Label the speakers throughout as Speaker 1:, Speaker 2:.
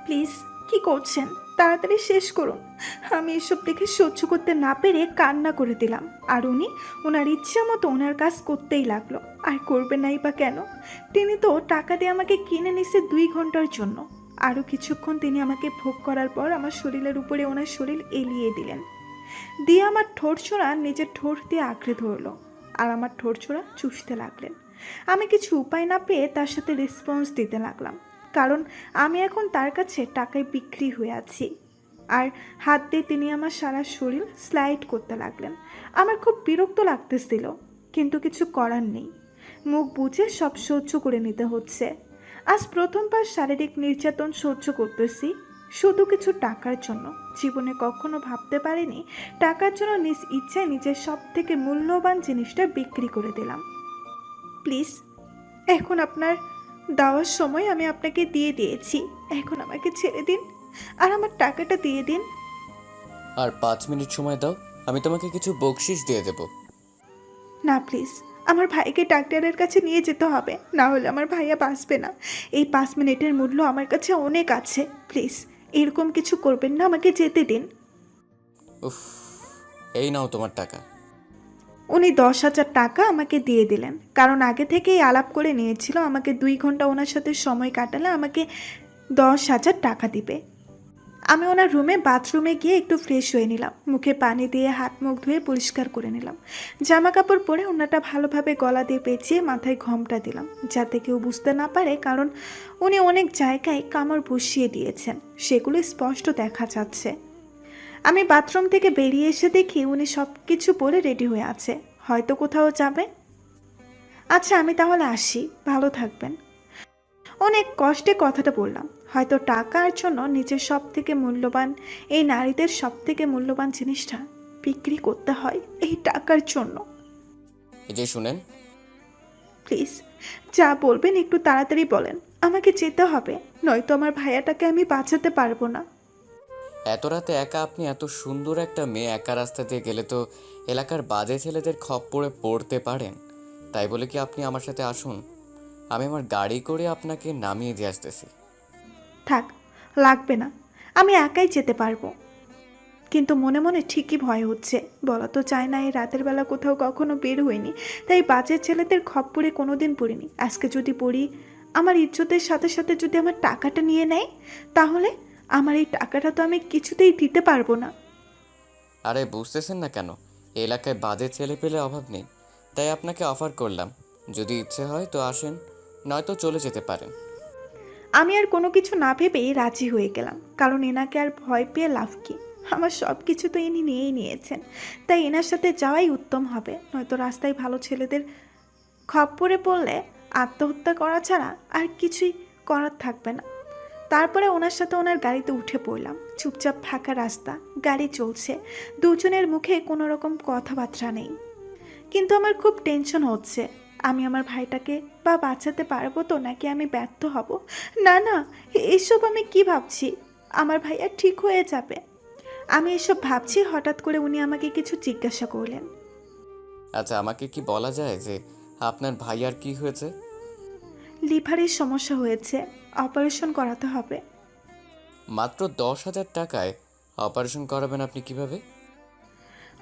Speaker 1: Please, কি করছেন? তাড়াতাড়ি শেষ করুন। আমি এসব দেখে সহ্য করতে না পেরে কান্না করে দিলাম। আর উনি ওনার ইচ্ছা মতো ওনার কাজ করতেই লাগলো। আর করবে নাই বা কেন? তিনি তো টাকা দিয়ে আমাকে কিনে নিছে 2 ঘন্টার জন্য। আরও কিছুক্ষণ তিনি আমাকে ভোগ করার পর আমার শরীরের উপরে ওনার শরীর এলিয়ে দিলেন, দিয়ে আমার ঠোঁট ছোড়া নিজের ঠোঁট দিয়ে আঁকড়ে ধরলো আর আমার ঠোঁট ছোড়া চুষতে লাগলেন। আমি কিছু উপায় না পেয়ে তার সাথে রেসপন্স দিতে লাগলাম, কারণ আমি এখন তার কাছে টাকায় বিক্রি হয়ে আছি। আর হাত দিয়ে তিনি আমার সারা শরীর স্লাইড করতে লাগলেন। আমার খুব বিরক্ত লাগতেছিল, কিন্তু কিছু করার নেই। মুখ বুজে সব সহ্য করে নিতে হচ্ছে। আজ প্রথমবার শারীরিক নির্যাতন সহ্য করতেছি, শুধু কিছু টাকার জন্য। জীবনে কখনো ভাবতে পারিনি টাকার জন্য নিজ ইচ্ছায় নিজের সব থেকে মূল্যবান জিনিসটা বিক্রি করে দিলাম। প্লিজ, এখন আপনার দেওয়ার সময় আমি আপনাকে দিয়ে দিয়েছি। এখন আমাকে ছেড়ে দিন আর আমার টাকাটা দিয়ে দিন।
Speaker 2: আর 5 মিনিট সময় দাও, আমি তোমাকে কিছু বকশিশ দিয়ে দেব।
Speaker 1: না প্লিজ, আমার ভাইকে ডাক্তারের কাছে নিয়ে যেতে হবে, না হলে আমার ভাইয়া বাঁচবে না। এই 5 মিনিটের মূল্য আমার কাছে অনেক আছে। প্লিজ, এরকম কিছু করবেন না, আমাকে যেতে দিন।
Speaker 2: উফ, এই নাও তোমার টাকা।
Speaker 1: উনি 10,000 টাকা আমাকে দিয়ে দিলেন, কারণ আগে থেকেই আলাপ করে নিয়েছিল আমাকে 2 ঘন্টা ওনার সাথে সময় কাটালে আমাকে 10,000 টাকা দিবে। আমি ওনার বাথরুমে গিয়ে একটু ফ্রেশ হয়ে নিলাম, মুখে পানি দিয়ে হাত মুখ ধুয়ে পরিষ্কার করে নিলাম। জামা কাপড় পরে ওনাটা ভালোভাবে গলা দিয়ে পেঁচিয়ে মাথায় ঘোমটা দিলাম, যাতে কেউ বুঝতে না পারে, কারণ উনি অনেক জায়গায় কামড় বসিয়ে দিয়েছেন, সেগুলো স্পষ্ট দেখা যাচ্ছে। আমি বাথরুম থেকে বেরিয়ে এসে দেখি উনি সব কিছু পরে রেডি হয়ে আছে, হয়তো কোথাও যাবে। আচ্ছা, আমি তাহলে আসি, ভালো থাকবেন। অনেক কষ্টে কথাটা বললাম। হয়তো টাকার জন্য নিজের সব থেকে মূল্যবান, এই নারীদের সব থেকে মূল্যবান জিনিসটা বিক্রি করতে হয় এই টাকার জন্য।
Speaker 2: এই যে শুনেন,
Speaker 1: প্লিজ, যা বলবেন একটু তাড়াতাড়ি বলেন, আমাকে যেতে হবে, নয়তো আমার ভাইয়াটাকে আমি বাঁচাতে পারবো না।
Speaker 2: এত রাতে একা আপনি এত সুন্দর একটা মেয়ে একা রাস্তা দিয়ে গেলে তো এলাকার বাজে ছেলেদের খপ্পরে পড়তে পারেন। তাই বলে কি আপনি আমার সাথে আসুন, আমি আমার গাড়ি করে আপনাকে নামিয়ে দিয়ে আসতেছি।
Speaker 1: থাক, লাগবে না, আমি একাই যেতে পারবো। কিন্তু মনে মনে ঠিকই ভয় হচ্ছে। বলা তো চায় না এই রাতের বেলা কোথাও কখনো বের হইনি, তাই বাজে ছেলেদের খপ্পরে কোনোদিন পড়িনি। আজকে যদি পড়ি, আমার ইজ্জতের সাথে সাথে যদি আমার টাকাটা নিয়ে নেয়, তাহলে আমার এই টাকাটা তো আমি কিছুতেই দিতে পারবো না।
Speaker 2: আরে বুঝতেছেন না কেন, এই এলাকায় বাজে ছেলে পেলে অভাব নেই, তাই আপনাকে অফার করলাম। যদি ইচ্ছে হয় তো আসেন, নয়তো চলে যেতে পারেন।
Speaker 1: আমি আর কোনো কিছু না ভেবেই রাজি হয়ে গেলাম, কারণ এনাকে আর ভয় পেয়ে লাভ কি? আমার সব কিছু তো ইনি নিয়েই নিয়েছেন, তাই এনার সাথে যাওয়াই উত্তম হবে। নয়তো রাস্তায় ভালো ছেলেদের খপ্পরে পড়লে আত্মহত্যা করা ছাড়া আর কিছুই করার থাকবে না। তারপরে ওনার সাথে ওনার গাড়িতে উঠে পড়লাম। চুপচাপ ফাঁকা রাস্তা, গাড়ি চলছে, দুজনের মুখে কোনো রকম কথাবার্তা নেই। কিন্তু আমার খুব টেনশন হচ্ছে, আমি আমার ভাইটাকে বা বাঁচাতে পারবো তো, নাকি আমি ব্যর্থ হব? না না, এসব আমি কি ভাবছি? আমার ভাইয়া ঠিক হয়ে যাবে। আমি এসব ভাবছি, হঠাৎ করে উনি আমাকে কিছু জিজ্ঞাসা করলেন।
Speaker 2: আচ্ছা, আমাকে কি বলা যায় যে আপনার ভাইয়ার কি হয়েছে?
Speaker 1: লিভারের সমস্যা হয়েছে, অপারেশন করাতে হবে।
Speaker 2: মাত্র 10,000 টাকায় অপারেশন করাবেন আপনি কিভাবে?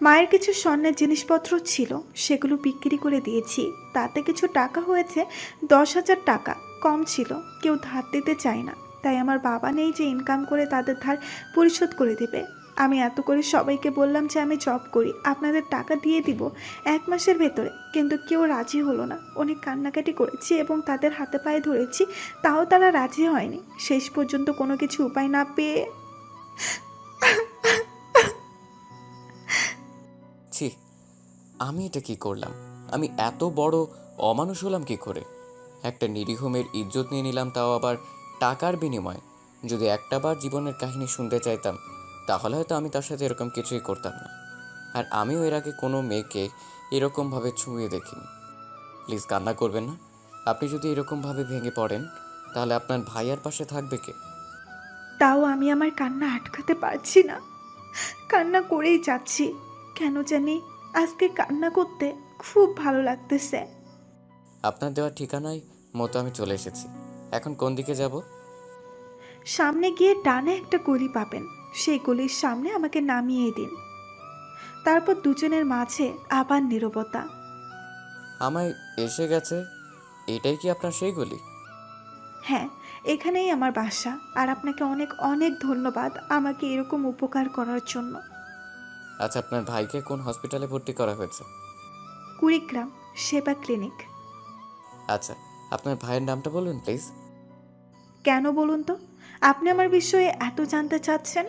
Speaker 1: মায়ের কিছু স্বর্ণের জিনিসপত্র ছিল, সেগুলো বিক্রি করে দিয়েছি, তাতে কিছু টাকা হয়েছে। 10,000 টাকা কম ছিল, কেউ ধার দিতে চায় না, তাই আমার বাবা নেই যে ইনকাম করে তাদের ধার পরিশোধ করে দেবে। আমি এত করে সবাইকে বললাম যে আমি জব করি, আপনাদের টাকা দিয়ে দিব 1 মাসের ভেতরে, কিন্তু কেউ রাজি হলো না। অনেক কান্নাকাটি করেছি এবং তাদের হাতে পায়ে ধরেছি, তাও তারা রাজি হয়নি। শেষ পর্যন্ত কোনো কিছু উপায় না পেয়ে
Speaker 2: ছি, আমি এটা কি করলাম? আমি এত বড় অমানুষ হলাম কি করে? একটা নিরীহ মেয়ের ইজ্জত নিয়ে নিলাম, তাও আবার টাকার বিনিময়ে। যদি একটাবার জীবনের কাহিনী শুনতে চাইতাম, তাহলে হয়তো আমি তার সাথে এরকম কিছুই করতাম না। আর আমিও এর আগে কোনো মেয়েকে এরকমভাবে ছুঁয়ে দেখিনি। প্লিজ কান্না করবেন না। আপনি যদি এরকমভাবে ভেঙে পড়েন, তাহলে আপনার ভাইয়ার পাশে থাকবে কে?
Speaker 1: তাও আমি আমার কান্না আটকাতে পারছি না, কান্না করেই যাচ্ছি। কেন জানি আজকে কান্না করতে খুব ভালো লাগতেছে।
Speaker 2: আপনার দেওয়া ঠিকানায় মতো আমি চলে এসেছি। এখন কোন দিকে যাব?
Speaker 1: সামনে গিয়ে ডানে একটা গলি পাবেন, সেই গলির সামনে আমাকে নামিয়ে দিন। তারপর দুজনের মাঝে আবার নীরবতা।
Speaker 2: আমায় এসে গেছে, এটাই কি আপনার সেই গলি?
Speaker 1: হ্যাঁ, এখানেই আমার বাসা। আর আপনাকে অনেক অনেক ধন্যবাদ আমাকে এরকম উপকার করার জন্য।
Speaker 2: আচ্ছা, আপনার ভাইকে কোন হসপিটালে ভর্তি করা হয়েছে?
Speaker 1: কুড়িগ্রাম সেবা ক্লিনিক।
Speaker 2: আচ্ছা, আপনার ভাইয়ের নামটা বলুন প্লিজ।
Speaker 1: কেন বলুন তো, আপনি আমার বিষয়ে এত জানতে চাচ্ছেন?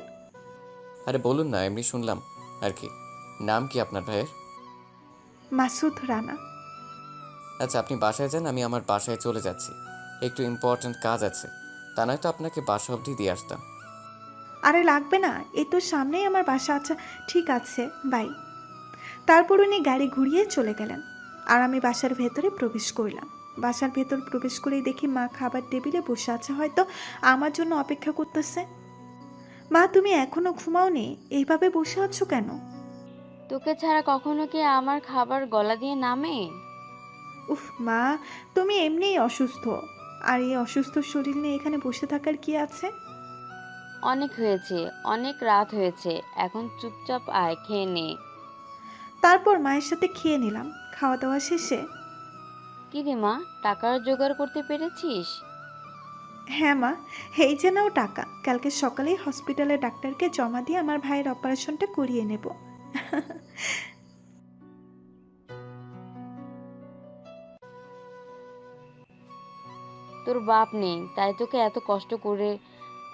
Speaker 2: আরে বলুন না, এমনি শুনলাম আর কি। নাম কি আপনার ভাইয়ের?
Speaker 1: মাসুদ রানা।
Speaker 2: আচ্ছা, আপনি বাসায় যান, আমি আমার বাসায় চলে যাচ্ছি, একটু ইম্পর্ট্যান্ট কাজ আছে। তা নয়তো আপনাকে বাসা অবধি দিয়ে আসতাম।
Speaker 1: আরে লাগবে না, এই তো সামনেই আমার বাসা। আচ্ছা ঠিক আছে, বাই। তারপর উনি গাড়ি ঘুরিয়ে চলে গেলেন, আর আমি বাসার ভেতরে প্রবেশ করলাম। বাসার ভেতর প্রবেশ করেই দেখি মা খাবার টেবিলে বসে আছে, হয়তো আমার জন্য অপেক্ষা করতেছে। মা, তুমি এখনো ঘুমাওনি? এইভাবে বসে আছো কেন?
Speaker 3: তোকে ছাড়া কখনো কি আমার খাবার গলা দিয়ে নামে?
Speaker 1: উফ মা, তুমি এমনিই অসুস্থ, আর এই অসুস্থ শরীর নিয়ে এখানে বসে থাকার কি আছে?
Speaker 3: অনেক হয়েছে, অনেক রাত হয়েছে, এখন চুপচাপ আয়, খেয়ে নে।
Speaker 1: তারপর মায়ের সাথে খেয়ে নিলাম। খাওয়া দাওয়া শেষে,
Speaker 3: কি রে মা, টাকার জোগাড় করতে পেরেছিস?
Speaker 1: হ্যাঁ মা, এই যে নাও টাকা। কালকে সকালেই হসপিটালে ডাক্তারকে জমা দিয়ে আমার ভাইয়ের অপারেশনটা করিয়ে নেব।
Speaker 3: তোর বাপ নেই, তাই তোকে এত কষ্ট করে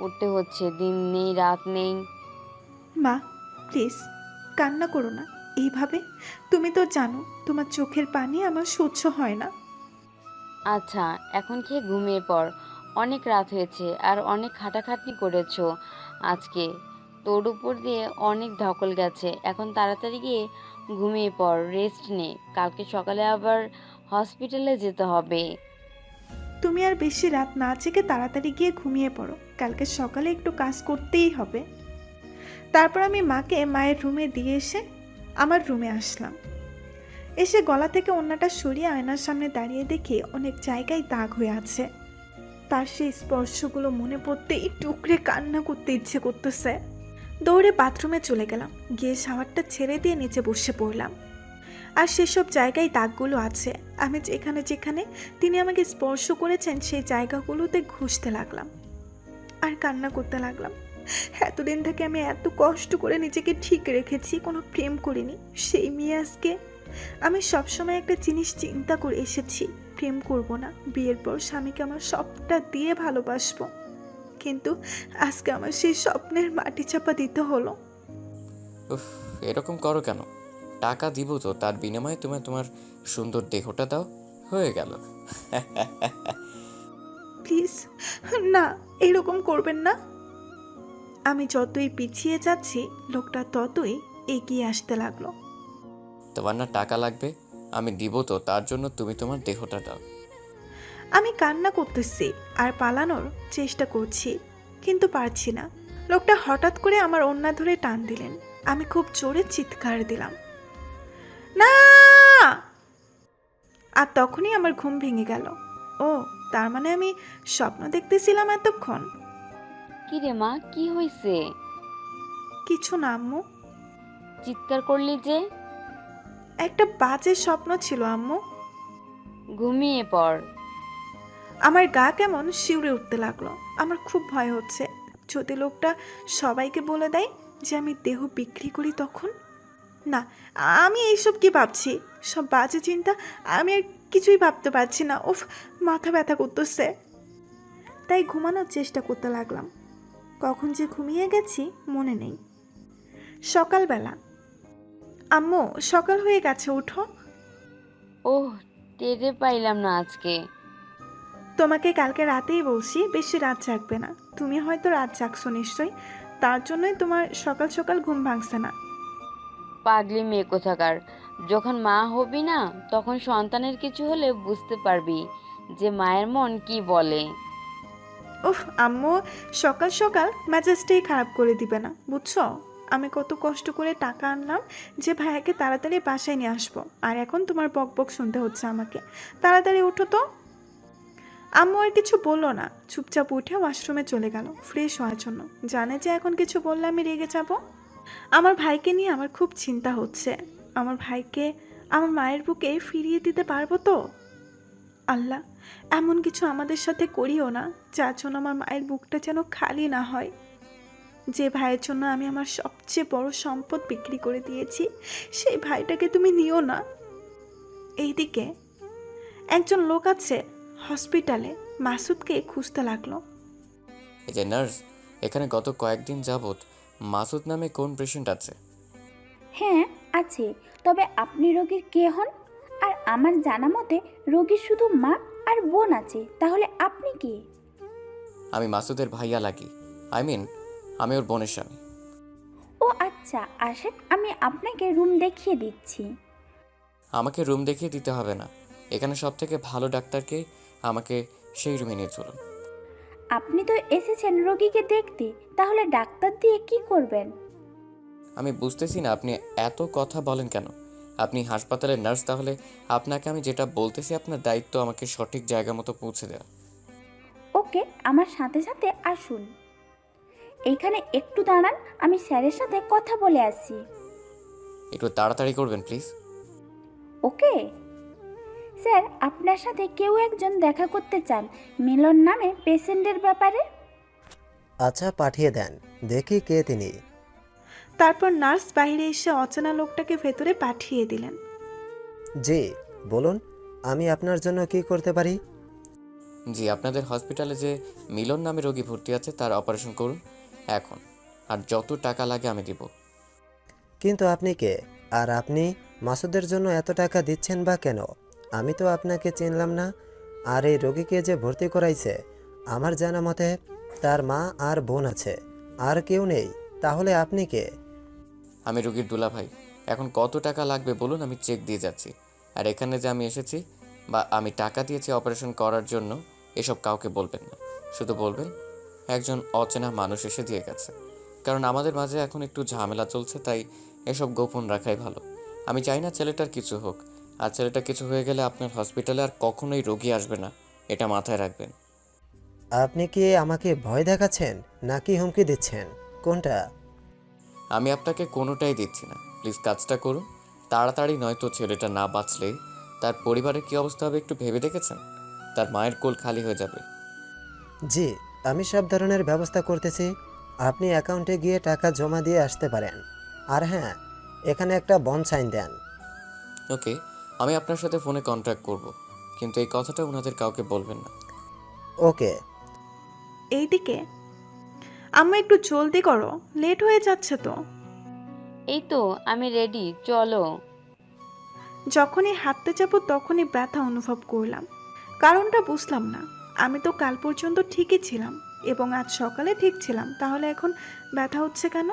Speaker 3: করতে হচ্ছে, দিন নেই রাত নেই।
Speaker 1: মা প্লিজ কান্না করো না এইভাবে। তুমি তো জানো তোমার চোখের পানি আমার সহ্য হয় না।
Speaker 3: আচ্ছা, এখন খেয়ে ঘুমিয়ে পড়। অনেক রাত হয়েছে আর অনেক খাটাখাটনি করেছো আজকে। তোর উপর দিয়ে অনেক ধকল গেছে, এখন তাড়াতাড়ি গিয়ে ঘুমিয়ে পড়, রেস্ট নে। কালকে সকালে আবার হসপিটালে যেতে হবে।
Speaker 1: তুমি আর বেশি রাত না জেগে তাড়াতাড়ি গিয়ে ঘুমিয়ে পড়ো, কালকে সকালে একটু কাজ করতেই হবে। তারপর আমি মাকে মায়ের রুমে দিয়ে এসে আমার রুমে আসলাম। এসে গলা থেকে ওড়নাটা সরিয়ে আয়নার সামনে দাঁড়িয়ে দেখি অনেক জায়গায় দাগ হয়ে আছে। তার সেই স্পর্শগুলো মনে পড়তেই টুকরে কান্না করতে ইচ্ছে করতেছে। দৌড়ে বাথরুমে চলে গেলাম, গিয়ে শাওয়ারটা ছেড়ে দিয়ে নিচে বসে পড়লাম। আর সেসব জায়গায় দাগগুলো আছে, আমি যেখানে যেখানে তিনি আমাকে স্পর্শ করেছেন সেই জায়গাগুলোতে ঘষতে লাগলাম আর কান্না করতে লাগলাম। এতদিন থেকে আমি এত কষ্ট করে নিজেকে ঠিক রেখেছি, কোনো প্রেম করিনি। সেই মেয়ে আজকে, আমি সবসময় একটা জিনিস চিন্তা করে এসেছি, প্রেম করব না, বিয়ের পর স্বামীকে আমার সবটা দিয়ে ভালোবাসবো। কিন্তু আজকে আমার সেই স্বপ্নের মাটি চাপা দিতে হলো।
Speaker 2: উফ, এরকম করো কেন? টাকা দিব তো, তার বিনিময়ে তুমি তোমার সুন্দর দেহটা দাও, হয়ে গেল।
Speaker 1: প্লিজ না, এরকম করবেন না। আমি যতই পিছিয়ে যাচ্ছি লোকটা ততই এগিয়ে আসতে লাগলো।
Speaker 2: তোমার না টাকা লাগবে, আমি দিব তো, তার জন্য তুমি তোমার দেহটা দাও।
Speaker 1: আমি কান্না করতেছি আর পালানোর চেষ্টা করছি, কিন্তু পারছি না। লোকটা হঠাৎ করে আমার ওড়না ধরে টান দিলেন। আমি খুব জোরে চিৎকার দিলাম, না! আর তখনই আমার ঘুম ভেঙে গেল। ও, তার মানে আমি স্বপ্ন দেখতেছিলাম এতক্ষণ।
Speaker 3: কি রে মা, কি হয়েছে?
Speaker 1: কিছু না আম্মু,
Speaker 3: চিৎকার করলি যে?
Speaker 1: একটা বাজে স্বপ্ন ছিল আম্মু।
Speaker 3: ঘুমিয়ে পড়।
Speaker 1: আমার গা কেমন শিউরে উঠতে লাগলো। আমার খুব ভয় হচ্ছে, যদি লোকটা সবাইকে বলে দেয় যে আমি দেহ বিক্রি করি তখন। না, আমি এইসব কি ভাবছি, সব বাজে চিন্তা। আমি আর কিছুই ভাবতে পারছি না। উফ, মাথা ব্যথা করতেছে। তাই ঘুমানোর চেষ্টা করতে লাগলাম। কখন যে ঘুমিয়ে গেছি মনে নেই। সকালবেলা, আম্মু সকাল হয়ে গেছে, উঠো।
Speaker 3: ওহ, টেরে পাইলাম না আজকে।
Speaker 1: তোমাকে কালকে রাতেই বলছি বেশি রাত জাগবে না। তুমি হয়তো রাত জাগছো নিশ্চয়ই, তার জন্যই তোমার সকাল সকাল ঘুম ভাঙছে না।
Speaker 3: পাগলি মেয়ে কোথাকার। যখন মা হবি না, তখন সন্তানের কিছু হলে বুঝতে পারবি যে মায়ের মন কি বলে।
Speaker 1: উফ আম্মু, সকাল সকাল মেজাজটাই খারাপ করে দিবে না, বুঝছো? আমি কত কষ্ট করে টাকা আনলাম যে ভাইয়াকে তাড়াতাড়ি বাসায় নিয়ে আসবো, আর এখন তোমার বক বক শুনতে হচ্ছে আমাকে। তাড়াতাড়ি উঠো তো। আম্মু আর কিছু বললো না, চুপচাপ উঠে ওয়াশরুমে চলে গেল ফ্রেশ হওয়ার জন্য। জানে যে এখন কিছু বললে আমি রেগে যাব। আমার ভাইকে নিয়ে আমার খুব চিন্তা হচ্ছে। আমার ভাইকে আমার মায়ের বুকে ফিরিয়ে দিতে পারবো তো? আল্লাহ, এমন কিছু আমাদের সাথে করিও না যার জন্য আমার মায়ের বুকটা যেন খালি না হয়। যে ভাইয়ের জন্য আমি আমার সবচেয়ে বড় সম্পদ বিক্রি করে দিয়েছি, সেই ভাইটাকে তুমি নিও না। এইদিকে একজন লোক আছে হসপিটালে, মাসুদকে খুঁজতে লাগলো।
Speaker 2: এই যে নার্স, এখানে গত কয়েকদিন যাবৎ মাসুদ নামে কোন পেশেন্ট আছে?
Speaker 4: হ্যাঁ আছে, তবে আপনি রোগীর কে হন? আর আমার জানা মতে রোগীর শুধু মা আর বোন আছে, তাহলে আপনি কে?
Speaker 2: আমি মাসুদের ভাইয়া লাগি, আমি ওর বোনের স্বামী।
Speaker 4: ও আচ্ছা, আসেন আমি আপনাকে রুম দেখিয়ে দিচ্ছি।
Speaker 2: আমাকে রুম দেখিয়ে দিতে হবে না, এখানে সব থেকে ভালো ডাক্তারকে আমাকে সেই রুমে নিয়ে চলুন।
Speaker 4: আপনি তো এসেছেন রোগীকে দেখতে, তাহলে ডাক্তার দিয়ে কি করবেন?
Speaker 2: আমি বুঝতেছি না আপনি এত কথা বলেন কেন। আপনি হাসপাতালের নার্স, তাহলে আপনাকে আমি যেটা বলতেছি আপনার দায়িত্ব আমাকে সঠিক জায়গা মতো পৌঁছে দেওয়া।
Speaker 4: ওকে, আমার সাথে সাথে আসুন। এইখানে একটু দাঁড়ান, আমি স্যারের সাথে কথা বলে আসি।
Speaker 2: একটু তাড়াতাড়ি করবেন প্লিজ।
Speaker 4: ওকে স্যার, আপনার সাথে কেউ একজন দেখা করতে চান মিলন নামে পেশেন্টের ব্যাপারে।
Speaker 5: আচ্ছা পাঠিয়ে দেন, দেখি কে তিনি।
Speaker 1: তারপর নার্স বাইরে এসে অচেনা লোকটাকে ভেতরে পাঠিয়ে দিলেন।
Speaker 5: জি বলুন, আমি আপনার জন্য কি করতে পারি?
Speaker 2: জি, আপনাদের হসপিটালে যে মিলন নামে রোগী ভর্তি আছে তার অপারেশন করুন এখন, আর যত টাকা লাগে আমি দিব।
Speaker 5: কিন্তু আপনি কে? আর আপনি মাসুদের জন্য এত টাকা দিচ্ছেন বা কেন? আমি তো আপনাকে চিনলাম না। আর এই রোগীকে যে ভর্তি করাইছে, আমার জানা মতে তার মা আর বোন আছে, আর কেউ নেই। তাহলে আপনি কে?
Speaker 2: আমি রোগীর দুলাভাই। এখন কত টাকা লাগবে বলুন, আমি চেক দিয়ে যাচ্ছি। আর এখানে যে আমি এসেছি বা আমি টাকা দিয়েছি অপারেশন করার জন্য, এসব কাউকে বলবেন না। শুধু বলবেন একজন অচেনা মানুষ এসে দিয়ে গেছে। কারণ আমাদের মাঝে এখন একটু ঝামেলা চলছে, তাই এসব গোপন রাখাই ভালো। আমি চাই না ছেলেটার কিছু হোক, আর ছেলেটা কিছু হয়ে গেলে আপনার হসপিটালে আর কখনোই রোগী আসবে না, এটা মাথায় রাখবেন।
Speaker 5: আপনি কি আমাকে ভয় দেখাচ্ছেন নাকি হুমকি দিচ্ছেন? কোনটা?
Speaker 2: আমি আপনাকে কোনোটাই দিচ্ছি না, প্লিজ কাজটা করুন তাড়াতাড়ি, নয়তো ছেলেটা না বাঁচলে তার পরিবারের কী অবস্থা হবে একটু ভেবে দেখেছেন? তার মায়ের কোল খালি হয়ে যাবে।
Speaker 5: জি, আমি সব ধরনের ব্যবস্থা করতেছি। আপনি অ্যাকাউন্টে গিয়ে টাকা জমা দিয়ে আসতে পারেন। আর হ্যাঁ, এখানে একটা বন্ড সাইন দেন।
Speaker 2: ওকে, আমি আপনার সাথে ফোনে কন্ট্যাক্ট করব, কিন্তু এই কথাটা ওনাদের কাউকে বলবেন না।
Speaker 5: ওকে।
Speaker 1: এইদিকে আম্মু একটু জলদি করো, লেট হয়ে যাচ্ছে তো।
Speaker 3: এই তো আমি রেডি, চলো।
Speaker 1: যখনই হাঁটতে যাব তখনই ব্যথা অনুভব করলাম। কারণটা বুঝলাম না। আমি তো কাল পর্যন্ত ঠিকই ছিলাম এবং আজ সকালে ঠিক ছিলাম, তাহলে এখন ব্যথা হচ্ছে কেন?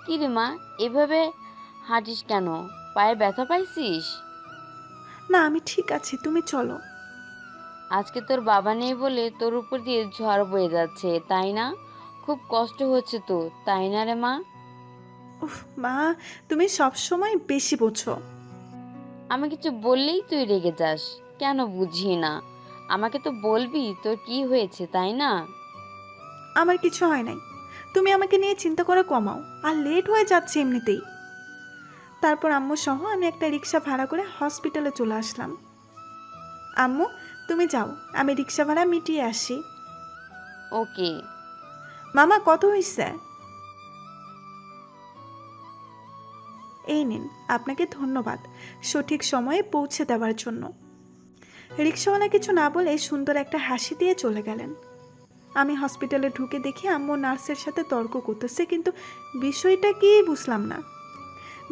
Speaker 3: কি রে মা, এভাবে হাঁটিস কেন? পায়ে ব্যথা পাইছিস?
Speaker 1: না, আমি ঠিক আছি, তুমি চলো।
Speaker 3: আজকে তোর বাবা নেই বলে তোর উপর দিয়ে ঝড় বয়ে যাচ্ছে, তাই না? খুব কষ্ট হচ্ছে তো, তাই না রে মা?
Speaker 1: উফ মা, তুমি সব সময় বেশি বোঝো।
Speaker 3: আমি কিছু বললেই তুই রেগে যাস, কেন বুঝি না? আমাকে তো বলবি তোর কি হয়েছে, তাই না?
Speaker 1: আমার কিছু হয় নাই, তুমি আমাকে নিয়ে চিন্তা করা কমাও। আর লেট হয়ে যাচ্ছে এমনিতেই। তারপর আম্মু সহ আমি একটা রিক্সা ভাড়া করে হসপিটালে চলে আসলাম। আম্মু তুমি যাও, আমি রিক্সা ভাড়া মিটিয়ে আসি।
Speaker 3: ওকে।
Speaker 1: মামা কত হয়েছে? এই নিন, আপনাকে ধন্যবাদ সঠিক সময়ে পৌঁছে দেওয়ার জন্য। রিক্সাওয়ালা কিছু না বলে সুন্দর একটা হাসি দিয়ে চলে গেলেন। আমি হসপিটালে ঢুকে দেখি আম্মু নার্সের সাথে তর্ক করতেছে, কিন্তু বিষয়টা কি বুঝলাম না।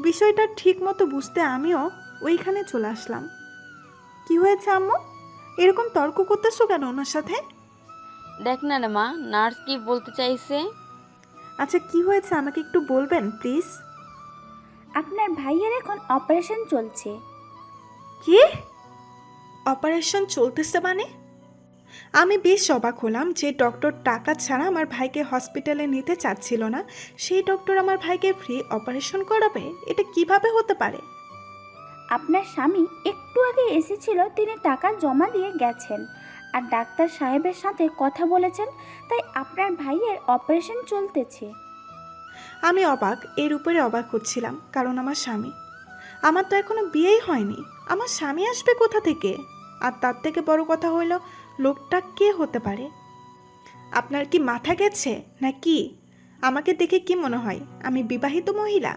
Speaker 1: বিষয়টা ঠিক মতো বুঝতে আমিও ওইখানে চলে আসলাম। কি হয়েছে আম্মু, এরকম তর্ক করতেছো কেন ওনার সাথে?
Speaker 3: দেখ না রে মা, নার্স কি বলতে চাইছে।
Speaker 1: আচ্ছা কি হয়েছে আমাকে একটু বলবেন প্লিজ?
Speaker 4: আপনার ভাইয়ের এখন অপারেশন চলছে।
Speaker 1: কি অপারেশন চলতেছে মানে? আমি বেশ অবাক হলাম যে ডক্টর টাকা ছাড়া আমার ভাইকে হসপিটালে নিতে চাচ্ছিল না, সেই ডক্টর আমার ভাইকে ফ্রি অপারেশন করাবে? এটা কিভাবে হতে পারে?
Speaker 4: আপনার স্বামী একটু আগে এসেছিল, তিনি টাকা জমা দিয়ে গেছেন। আর ডাক্তার সাহেবের সাথে কথা বলেছেন, তাই আপনার ভাইয়ের অপারেশন চলতেছে।
Speaker 1: আমি অবাক, এর উপরে অবাক হচ্ছিলাম, কারণ আমার স্বামী, আমার তো এখনো বিয়েই হয়নি, আমার স্বামী আসবে কোথা থেকে? আর তার থেকে বড় কথা হইল, লোকটা কে হতে পারে? আপনার কি মাথা গেছে না কি? আমাকে দেখে কি মনে হয় আমি বিবাহিত মহিলা?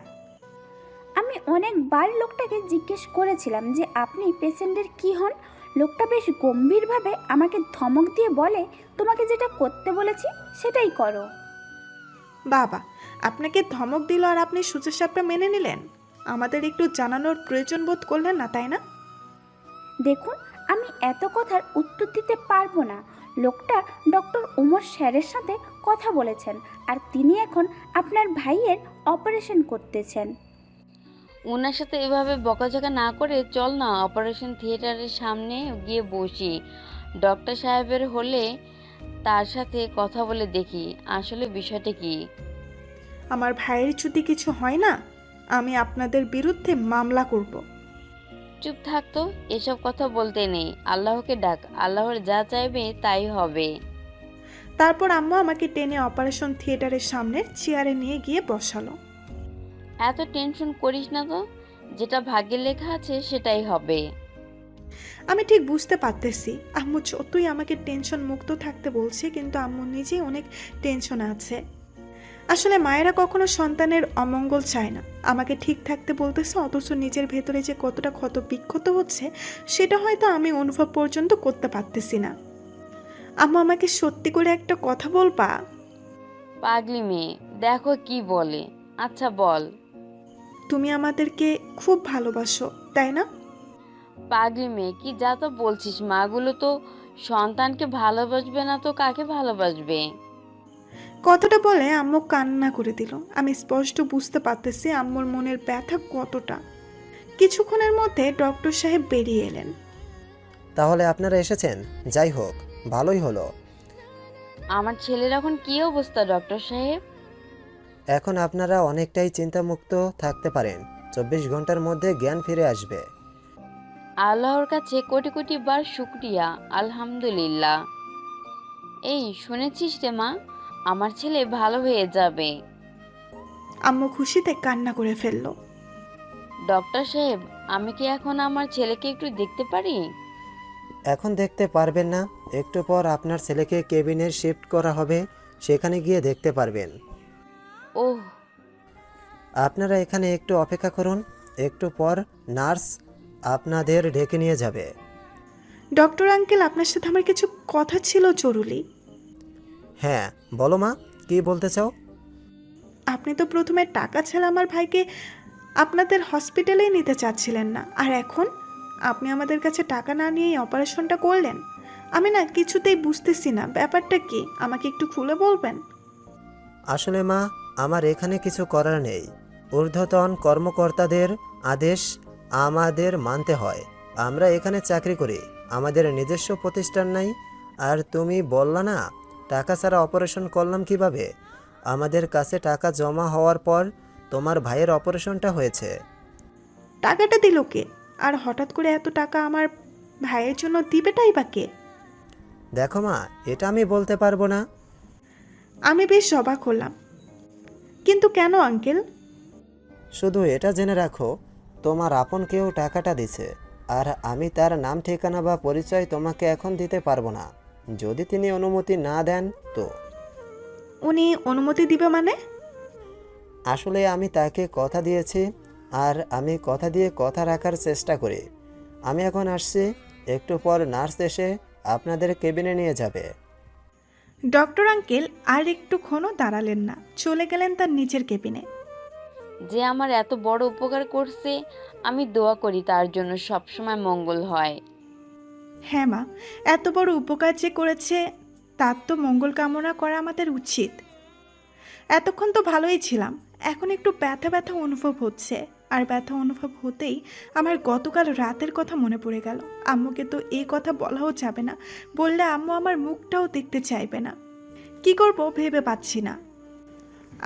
Speaker 4: আমি অনেকবার লোকটাকে জিজ্ঞেস করেছিলাম যে আপনি পেশেন্টের কি হন। লোকটা বেশ গম্ভীরভাবে আমাকে ধমক দিয়ে বলে, তোমাকে যেটা করতে বলেছি সেটাই করো।
Speaker 1: বাবা, আপনাকে ধমক দিল আর আপনি সুচেষ্টাটা মেনে নিলেন? আমাদের একটু জানানোর প্রয়োজন বোধ করলেন না, তাই না?
Speaker 4: দেখুন, আমি এত কথার উত্তর দিতে পারবো না। লোকটা ডক্টর ওমর স্যারের সাথে কথা বলেছেন, আর তিনি এখন আপনার ভাইয়ের অপারেশন করতেছেন।
Speaker 3: ওনার সাথে এভাবে বকাঝকা না করে চল না অপারেশন থিয়েটারের সামনে গিয়ে বসি। ডক্টর সাহেবের হলে তার সাথে কথা বলে দেখি আসলে বিষয়টা কি।
Speaker 1: আমার ভাইয়ের যদি কিছু হয় না, আমি আপনাদের বিরুদ্ধে মামলা করব।
Speaker 3: চুপ থাকতো, এসব কথা বলতে নেই। আল্লাহকে ডাক, আল্লাহর যা চাইবে তাই হবে।
Speaker 1: তারপর আম্মু আমাকে টেনে অপারেশন থিয়েটারের সামনের চেয়ারে নিয়ে গিয়ে বসালো।
Speaker 3: এত টেনশন করিস না তো, যেটা ভাগ্যে লেখা আছে সেটাই হবে।
Speaker 1: আমি ঠিক বুঝতে পারতেছি আম্মু যতই আমাকে টেনশন মুক্ত থাকতে বলছে, কিন্তু আম্মু নিজেই অনেক টেনশন আছে। আসলে মায়েরা কখনো সন্তানের অমঙ্গল চায় না। আমাকে ঠিক থাকতে বলতেছে, অথচ নিজের ভেতরে যে কতটা ক্ষত বিক্ষত হচ্ছে সেটা হয়তো আমি অনুভব পর্যন্ত করতে পারতেছি না। আম্মু আমাকে সত্যি করে একটা কথা বলবা?
Speaker 3: পাগলি মেয়ে, দেখো কি বলে। আচ্ছা বল।
Speaker 1: তুমি আমাদেরকে খুব ভালোবাসো, তাই না?
Speaker 3: পাগলি মেয়ে, কি যা তো বলছিস। মাগুলো তো সন্তানকে ভালোবাসবে না তো কাকে ভালোবাসবে?
Speaker 1: কথাটা বলে আম্মু কান্না করে দিল। আমি স্পষ্ট বুঝতে পারতেছি আম্মুর মনের ব্যথা কতটা। কিছুক্ষণের মধ্যে ডক্টর সাহেব বেরিয়ে এলেন।
Speaker 5: তাহলে আপনারা এসেছেন, যাই হোক, ভালোই হলো।
Speaker 3: আমার ছেলের এখন কি অবস্থা ডক্টর সাহেব?
Speaker 5: এখন আপনারা অনেকটাই চিন্তামুক্ত থাকতে পারেন। 24 ঘন্টার মধ্যে জ্ঞান ফিরে আসবে।
Speaker 3: আল্লাহর কাছে কোটি কোটি বার শুক্রিয়া, আলহামদুলিল্লাহ। এই শুনেছিস রে মা, আমার ছেলে ভালো হয়ে যাবে।
Speaker 1: আম্মু খুশিতে কান্না করে ফেলল।
Speaker 3: ডক্টর সাহেব, আমি কি এখন আমার ছেলেকে একটু দেখতে পারি?
Speaker 5: এখন দেখতে পারবেন না, একটু পর আপনার ছেলেকে কেবিনে শিফট করা হবে, সেখানে গিয়ে দেখতে পারবেন।
Speaker 3: ওহ,
Speaker 5: আপনারা এখানে একটু অপেক্ষা করুন, একটু পর নার্স আপনাদের ডেকে নিয়ে যাবে।
Speaker 1: ডক্টর আঙ্কেল, আপনার সাথে আমার কিছু কথা ছিল জরুরি।
Speaker 5: হ্যাঁ বলো মা, কি বলতে চাও?
Speaker 1: আপনি তো প্রথমে টাকা ছাড়া আমার ভাইকে আপনাদের হসপিটালেই নিতে চাচ্ছিলেন না, আর এখন আপনি আমাদের কাছে টাকা না নিয়েই অপারেশনটা করলেন। আমি না কিছুতেই বুঝতেছি না, ব্যাপারটা কি? আমাকে একটু খুলে বলবেন?
Speaker 5: আসলে মা, আমার এখানে কিছু করার নেই। ঊর্ধ্বতন কর্মকর্তাদের আদেশ আমাদের মানতে হয়। আমরা এখানে চাকরি করি, আমাদের নিজস্ব প্রতিষ্ঠান নাই। আর তুমি বললা না টাকা ছাড়া অপারেশন করলাম কিভাবে? আমাদের কাছে টাকা জমা হওয়ার পর তোমার ভাইয়ের অপারেশনটা হয়েছে।
Speaker 1: টাকাটা দিল কে? আর হঠাৎ করে এত টাকা আমার ভাইয়ের জন্য দিবেটাই বা কে?
Speaker 5: দেখো মা, এটা আমি বলতে পারবো না।
Speaker 1: আমি বেশ অবাক হলাম, কিন্তু কেন আঙ্কেল?
Speaker 5: শুধু এটা জেনে রাখো, তোমার আপন কেউ টাকাটা দিছে, আর আমি তার নাম ঠিকানা বা পরিচয় তোমাকে এখন দিতে পারবো না। যদি তিনি অনুমতি না দেন তো।
Speaker 1: উনি অনুমতি দিবে মানে?
Speaker 5: আসলে আমি তাকে কথা দিয়েছি, আর আমি কথা দিয়ে কথা রাখার চেষ্টা করি। আমি এখন আসছি, একটু পর নার্স এসে আপনাদের কেবিনে নিয়ে যাবে।
Speaker 1: ডক্টর আঙ্কেল আর একটুক্ষণও দাঁড়ালেন না, চলে গেলেন তার নিচের কেবিনে।
Speaker 3: যে আমার এত বড় উপকার করছে, আমি দোয়া করি তার জন্য সবসময় মঙ্গল হয়।
Speaker 1: হ্যাঁ মা, এত বড় উপকার যে করেছে তার তো মঙ্গল কামনা করা আমাদের উচিত। এতক্ষণ তো ভালোই ছিলাম, এখন একটু ব্যথা ব্যথা অনুভব হচ্ছে। আর ব্যথা অনুভব হতেই আমার গতকাল রাতের কথা মনে পড়ে গেল। আম্মুকে তো এই কথা বলাও যাবে না, বললে আম্মু আমার মুখটাও দেখতে চাইবে না। কি করব ভেবে পাচ্ছি না।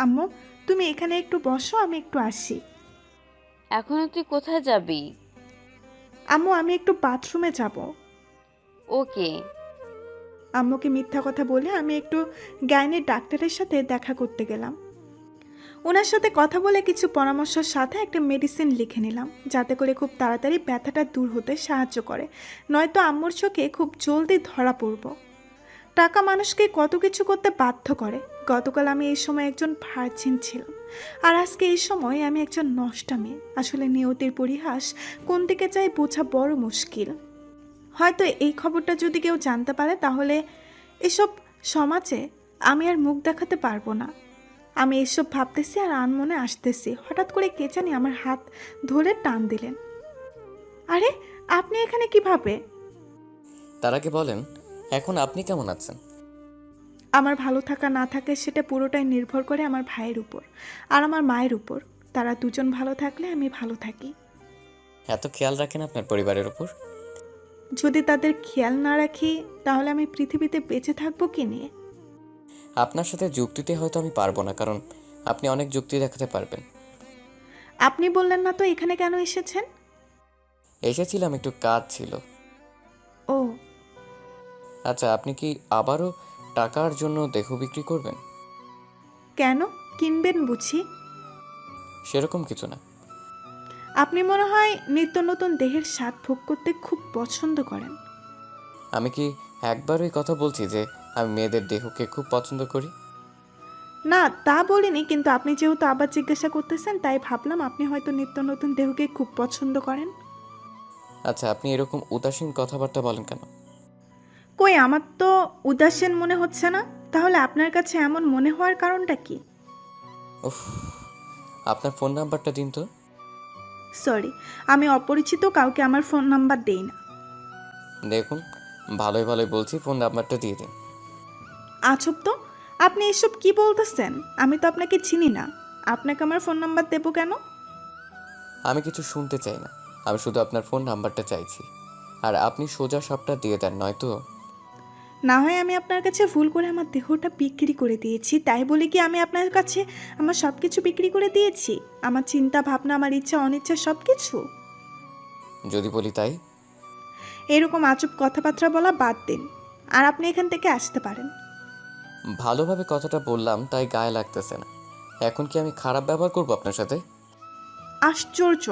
Speaker 1: আম্মু, তুমি এখানে একটু বসো, আমি একটু আসি।
Speaker 3: এখনো তুই কোথায় যাবি?
Speaker 1: আম্মু, আমি একটু বাথরুমে যাব।
Speaker 3: ওকে।
Speaker 1: আম্মুকে মিথ্যা কথা বলে আমি একটু গাইনির ডাক্তারের সাথে দেখা করতে গেলাম। ওনার সাথে কথা বলে কিছু পরামর্শের সাথে একটা মেডিসিন লিখে নিলাম, যাতে করে খুব তাড়াতাড়ি ব্যথাটা দূর হতে সাহায্য করে, নয়তো আম্মুর চোখে খুব জলদি ধরা পড়ব। টাকা মানুষকে কত কিছু করতে বাধ্য করে। গতকাল আমি এই সময় একজন ভার্জিন ছিলাম, আর আজকে এই সময় আমি একজন নষ্টা মেয়ে। আসলে নিয়তির পরিহাস কোন দিকে চাই বোঝা বড় মুশকিল। হয়তো এই খবরটা যদি কেউ জানতে পারে তাহলে এসব সমাজে আমি আর মুখ দেখাতে পারবো না। আমি এসব ভাবতেছি আর আনমনে আসতেছি, হঠাৎ করে কে জানি আমার হাত ধরে টান দিলেন। আরে আপনি এখানে কিভাবে?
Speaker 2: তার আগে বলেন, এখন আপনি কেমন আছেন?
Speaker 1: আমার ভালো থাকা না থাকে সেটা পুরোটাই নির্ভর করে আমার ভাইয়ের উপর আর আমার মায়ের উপর। তারা দুজন ভালো থাকলে আমি ভালো থাকি।
Speaker 2: এত খেয়াল রাখেন আপনার পরিবারের ওপর?
Speaker 1: যদি তাদের খেয়াল না রাখি তাহলে আমি পৃথিবীতে বেঁচে থাকবো কি নিয়ে?
Speaker 2: আপনার সাথে যুক্তিতে হয়তো আমি পারবো না, কারণ আপনি অনেক যুক্তি দেখাতে পারবেন।
Speaker 1: আপনি বললেন না তো এখানে কেন এসেছেন?
Speaker 2: এসেছিলাম, একটু কাজ ছিল।
Speaker 1: ও,
Speaker 2: আচ্ছা, আপনি কি আবারও টাকার জন্য দেহ বিক্রি করবেন?
Speaker 1: কেন কিনবেন বুঝি?
Speaker 2: সেরকম কিছু না।
Speaker 1: আপনি মনে হয় নিত্য নতুন দেহের স্বাদ ভোগ করতে খুব পছন্দ করেন।
Speaker 2: আমি কি একবারই কথা বলছি যে আমি মেয়েদের দেহকে খুব পছন্দ করি?
Speaker 1: না, তা বলিনি, কিন্তু আপনি যেহেতু আবার জিজ্ঞাসা করতেছেন তাই ভাবলাম আপনি হয়তো নিত্য নতুন দেহকে খুব পছন্দ করেন।
Speaker 2: আচ্ছা, আপনি এরকম উদাসীন কথাবার্তা বলেন কেন?
Speaker 1: কই, আমার তো উদাসীন মনে হচ্ছে না। তাহলে আপনার কাছে এমন মনে হওয়ার কারণটা কি?
Speaker 2: উফ, আপনার ফোন নাম্বারটা দিন তো।
Speaker 1: সরি, আমি অপরিচিত কাউকে আমার ফোন নাম্বার দেই না।
Speaker 2: দেখুন, ভালোই ভালোই বলছি, ফোন নাম্বারটা দিয়ে দিন।
Speaker 1: আজব তো, আপনি এসব কি বলতেছেন? আমি তো আপনাকে চিনি না, আপনাকে আমার ফোন নাম্বার দেবো কেন?
Speaker 2: আমি কিছু শুনতে চাই না, আমি শুধু আপনার ফোন নাম্বারটা চাইছি। আর আপনি সোজা সবটা দিয়ে দেন, নয়তো।
Speaker 1: না হয় আমি আপনার কাছে ভুল করে আমার দেহটা বিক্রি করে দিয়েছি, তাই বলে কি আমি আপনার কাছে আমার সব কিছু বিক্রি করে দিয়েছি? আমার চিন্তা ভাবনা, আমার ইচ্ছা অনিচ্ছা সব কিছু?
Speaker 2: যদি বলি তাই?
Speaker 1: এরকম আজব কথাবার্তা বলা বাদ দিন, আর আপনি এখান থেকে আসতে পারেন।
Speaker 2: ভালোভাবে কথাটা বললাম তাই গায়ে লাগতেছে না। এখন কি আমি খারাপ ব্যবহার করবো আপনার সাথে?
Speaker 1: আশ্চর্য,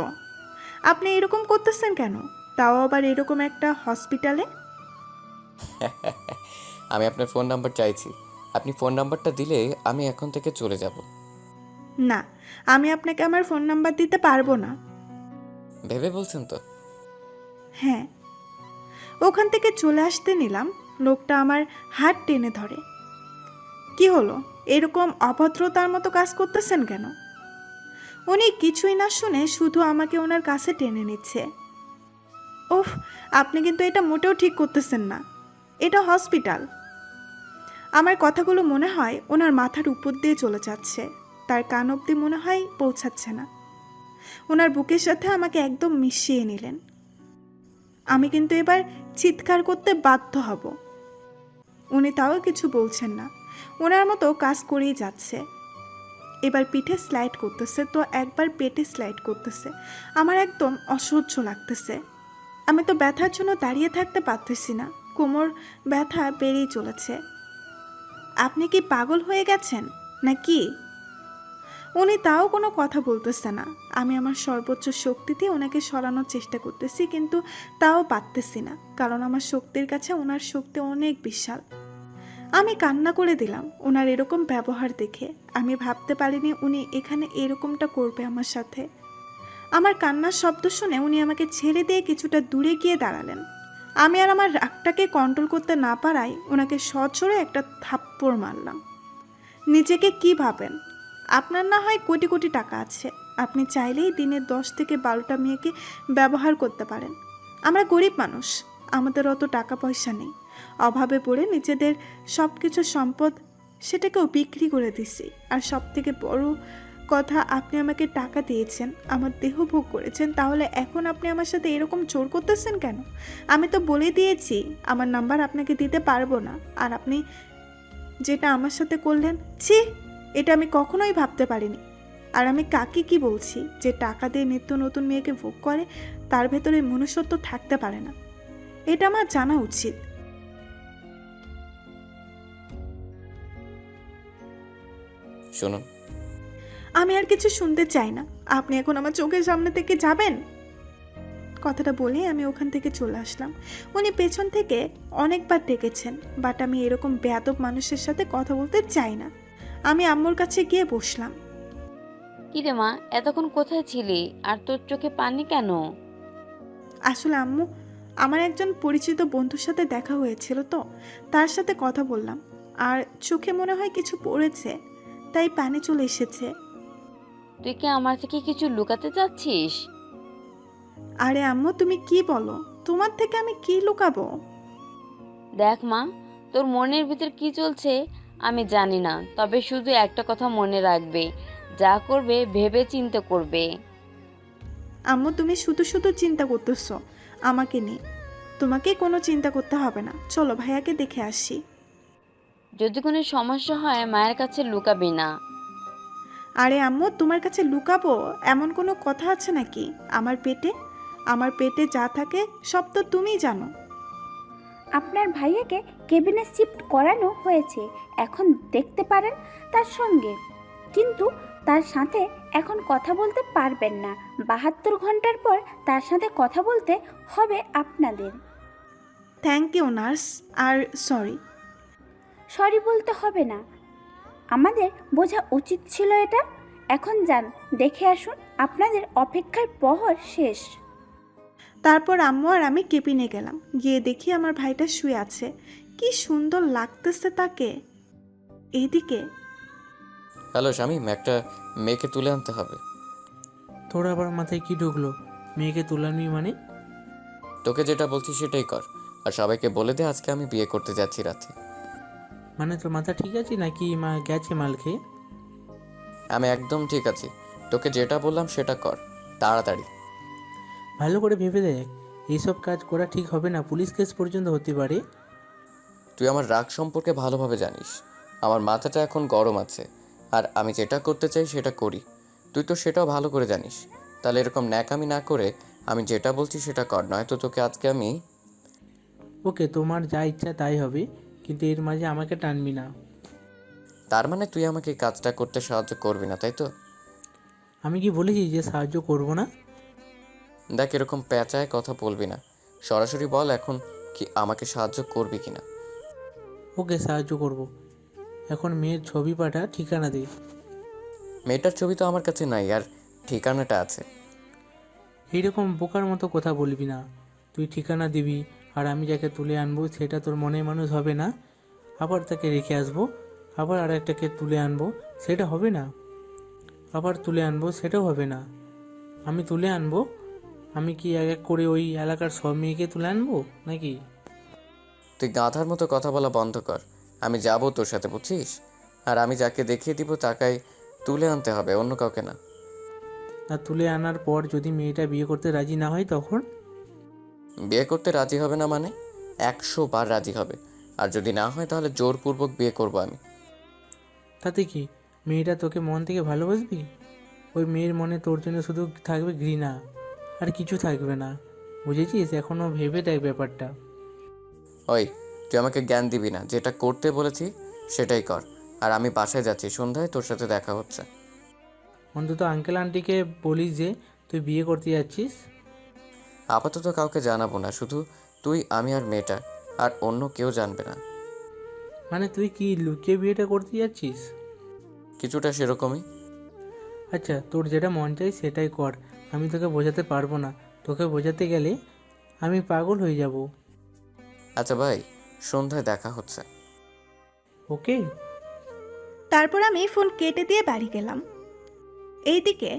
Speaker 1: আপনি এরকম করতেছেন কেন? তাও আবার এরকম একটা হসপিটালে।
Speaker 2: আমি আপনার ফোন নাম্বার চাইছি। আপনি ফোন নাম্বারটা দিলে আমি এখন থেকে চলে যাব।
Speaker 1: না, আমি আপনাকে আমার ফোন নাম্বার দিতে পারবো না।
Speaker 2: ভেবে বলছেন তো?
Speaker 1: হ্যাঁ। ওখান থেকে চলে আসতে নিলাম, লোকটা আমার হাত টেনে ধরে। কি হলো, এরকম অভদ্রতার মতো কাজ করতেছেন কেন? উনি কিছুই না শুনে শুধু আমাকে ওনার কাছে টেনে নিচ্ছে। উফ, আপনি কিন্তু এটা মোটেও ঠিক করতেছেন না, এটা হসপিটাল। আমার কথাগুলো মনে হয় ওনার মাথার উপর দিয়ে চলে যাচ্ছে, তার কান অবধি মনে হয় পৌঁছাচ্ছে না। ওনার বুকের সাথে আমাকে একদম মিশিয়ে নিলেন। আমি কিন্তু এবার চিৎকার করতে বাধ্য হব। উনি তাও কিছু বলছেন না, ওনার মতো কাজ করেই যাচ্ছে। এবার পিঠে স্লাইড করতেছে তো একবার পেটে স্লাইড করতেছে। আমার একদম অসহ্য লাগতেছে। আমি তো ব্যথার জন্য দাঁড়িয়ে থাকতে পারতেছি না, কোমর ব্যথা বেড়েই চলেছে। আপনি কি পাগল হয়ে গেছেন নাকি? উনি তাও কোনো কথা বলতেছে না। আমি আমার সর্বোচ্চ শক্তিতে ওনাকে সরানোর চেষ্টা করতেছি, কিন্তু তাও পারতেছি না, কারণ আমার শক্তির কাছে ওনার শক্তি অনেক বিশাল। আমি কান্না করে দিলাম ওনার এরকম ব্যবহার দেখে। আমি ভাবতে পারিনি উনি এখানে এরকমটা করবে আমার সাথে। আমার কান্নার শব্দ শুনে উনি আমাকে ছেড়ে দিয়ে কিছুটা দূরে গিয়ে দাঁড়ালেন। আমি আর আমার রাগটাকে কন্ট্রোল করতে না পারায় ওনাকে সজোরে একটা থাপ্পড় মারলাম। নিজেকে কি ভাবেন? আপনার না হয় কোটি কোটি টাকা আছে, আপনি চাইলেই দিনে 10 থেকে 12টা মেয়েকে ব্যবহার করতে পারেন। আমরা গরিব মানুষ, আমাদের অত টাকা পয়সা নেই। অভাবে পড়ে নিজেদের সব কিছু সম্পদ সেটাকেও বিক্রি করে দিছি। আর সব থেকে বড় কথা, আপনি আমাকে টাকা দিয়েছেন, আমার দেহ ভোগ করেছেন, তাহলে এখন আপনি আমার সাথে এরকম জোর করতেছেন কেন? আমি তো বলে দিয়েছি আমার নাম্বার আপনাকে দিতে পারবো না। আর আপনি যেটা আমার সাথে করলেন, ছি, এটা আমি কখনোই ভাবতে পারিনি। আর আমি কাকে কি বলছি যে টাকা দিয়ে নিত্য নতুন মেয়েকে ভোগ করে, তার ভেতরে মনুষ্যত্ব থাকতে পারে না? এটা আমার জানা উচিত।
Speaker 2: শুনুন।
Speaker 1: আমি আর কিছু শুনতে চাই না। আপনি এখন আমার চোখের সামনে থেকে যাবেন। কথাটা বলে আমি ওখান থেকে চলে আসলাম। উনি পেছন থেকে অনেকবার ডেকেছেন, বাট আমি এরকম বেয়াদব মানুষের সাথে কথা বলতে চাই না। আমি আম্মুর কাছে গিয়ে বসলাম।
Speaker 3: কিরে মা, এতক্ষণ কোথায় ছিলি আর তোর চোখে পানি কেন?
Speaker 1: আসলে আম্মু, আমার একজন পরিচিত বন্ধুর সাথে দেখা হয়েছিল, তো তার সাথে কথা বললাম, আর চোখে মনে হয় কিছু পড়েছে, তাই পানি চলে এসেছে।
Speaker 3: তুই কি আমার থেকে কিছু লুকাতে চাচ্ছিস?
Speaker 1: আরে আম্মু, তুমি কি বলো? তোমার থেকে আমি কি লুকাবো?
Speaker 3: দেখ মা, তোর মনের ভিতর কি চলছে আমি জানি না, তবে শুধু একটা কথা মনে রাখবে, যা করবে ভেবে চিন্তে করবে।
Speaker 1: আম্মু, তুমি শুধু শুধু চিন্তা করতেছো আমাকে নিয়ে। তোমাকে কোনো চিন্তা করতে হবে না, চলো ভাইয়াকে দেখে আসি।
Speaker 3: যদি কোনো সমস্যা হয় মায়ের কাছে লুকাবি না।
Speaker 1: আরে আম্মু, তোমার কাছে লুকাবো এমন কোনো কথা আছে নাকি? আমার পেটে যা থাকে সব তো তুমিই জানো।
Speaker 4: আপনার ভাইয়াকে কেবিনে শিফট করানো হয়েছে, এখন দেখতে পারেন তার সঙ্গে, কিন্তু তার সাথে এখন কথা বলতে পারবেন না। 72 ঘন্টার পর তার সাথে কথা বলতে হবে আপনাদের।
Speaker 1: থ্যাংক ইউ নার্স, আর সরি।
Speaker 4: সরি বলতে হবে না, আমাদের বোঝা উচিত ছিল এটা। এখন যান, দেখে আসুন, আপনাদের অপেক্ষার প্রহর শেষ।
Speaker 1: তারপর আম্মু আর আমি কেবিনে গেলাম। গিয়ে দেখি আমার ভাইটা শুয়ে আছে। কি সুন্দর লাগতেছে তাকে। এইদিকে
Speaker 2: হ্যালো শামীম, একটা মেয়েকে তুলে আনতে হবে।
Speaker 6: তোর আবার মাথায় কি ঢুকলো? মেয়েকে তুলানবি মানে?
Speaker 2: তোকে যেটা বলছি সেটাই কর, আর সবাইকে বলে দে আজকে আমি বিয়ে করতে যাচ্ছি রাতে।
Speaker 6: মানে তোর মাথা ঠিক আছে নাকি মা গেছে মাল খেয়ে?
Speaker 2: আমি একদম ঠিক আছি। তোকে যেটা বললাম সেটা কর, তাড়াতাড়ি।
Speaker 6: ভালো করে ভেবে দেখ, এইসব কাজ করা ঠিক হবে না, পুলিশ কেস পর্যন্ত হতে পারে।
Speaker 2: তুই আমার রাগ সম্পর্কে ভালোভাবে জানিস। আমার মাথাটা এখন গরম আছে, আর আমি যেটা করতে চাই সেটা করি। তুই তো সেটাও ভালো করে জানিস। তাহলে এরকম ন্যাকামি না করে আমি যেটা বলছি সেটা কর, নয়তো তোকে আজকে আমি...
Speaker 6: ওকে, তোমার যা ইচ্ছা তাই হবে, কিন্তু এর মাঝে আমাকে টানবি না।
Speaker 2: তার মানে তুই আমাকে এই কাজটা করতে সাহায্য করবি না, তাই তো?
Speaker 6: আমি কি বলেছি যে সাহায্য করব না?
Speaker 2: দেখ, এরকম পেঁচায় কথা বলবি না। সরাসরি বল এখন কি আমাকে সাহায্য করবি কিনা।
Speaker 6: ওকে, সাহায্য করব। এখন মেয়ের ছবি পাঠা, ঠিকানা দে।
Speaker 2: মেয়েটার ছবি তো আমার কাছে নাই, আর ঠিকানাটা আছে।
Speaker 6: এইরকম বোকার মতো কথা বলবি না। তুই ঠিকানা দিবি, আর আমি যাকে তুলে আনবো সেটা তোর মনের মানুষ হবে না। আবার তাকে রেখে আসবো, আবার আর একটাকে তুলে আনবো, সেটা হবে না। আবার তুলে আনবো, সেটাও হবে না। আমি তুলে আনবো, আমি কি এক এক করে ওই এলাকার সব মেয়েকে তুলে আনবো নাকি?
Speaker 2: তুই গাধার মতো কথা বলা বন্ধ কর। আমি যাব তোর সাথে, বুঝছিস? আর আমি যাকে দেখিয়ে দিব তাকাই তুলে আনতে হবে, অন্য কাউকে না।
Speaker 6: আর তুলে আনার পর যদি মেয়েটা বিয়ে করতে রাজি না হয় তখন?
Speaker 2: বিয়ে করতে রাজি হবে না মানে? 100 বার রাজি হবে। আর যদি না হয় তাহলে জোরপূর্বক বিয়ে করব আমি।
Speaker 6: তাতে কি, মেয়েটা তোকে মন থেকে ভালোবাসবি? ওই মেয়ের মনে তোর জন্য শুধু থাকবে ঘৃণা, আর কিছু থাকবে না। বুঝেছিস? এখনও ভেবে দেখ ব্যাপারটা।
Speaker 2: ওই, তুই আমাকে জ্ঞান দিবি না। যেটা করতে বলেছি সেটাই কর। আর আমি বাসায় যাচ্ছি, সন্ধ্যায় তোর সাথে দেখা হচ্ছে।
Speaker 6: অন্তত আঙ্কেল আন্টিকে বলিস যে তুই বিয়ে করতে যাচ্ছিস।
Speaker 2: আপাতত কাউকে জানাবো না, শুধু তুই, আমি আর মেয়েটা, আর অন্য কেউ জানবে না।
Speaker 6: মানে তুই কি লুকিয়ে বিয়েটা করতে যাচ্ছিস?
Speaker 2: কিছুটা সেরকমই।
Speaker 6: আচ্ছা, তোর যেটা মন চাই সেটাই কর, আমি তোকে বোঝাতে পারবো না। তোকে বোঝাতে গেলে আমি পাগল হয়ে যাব।
Speaker 2: আচ্ছা ভাই, সন্ধ্যায় দেখা হচ্ছে।
Speaker 6: ওকে।
Speaker 1: তারপর আমি ফোন কেটে দিয়ে বাড়ি গেলাম। এইদিকে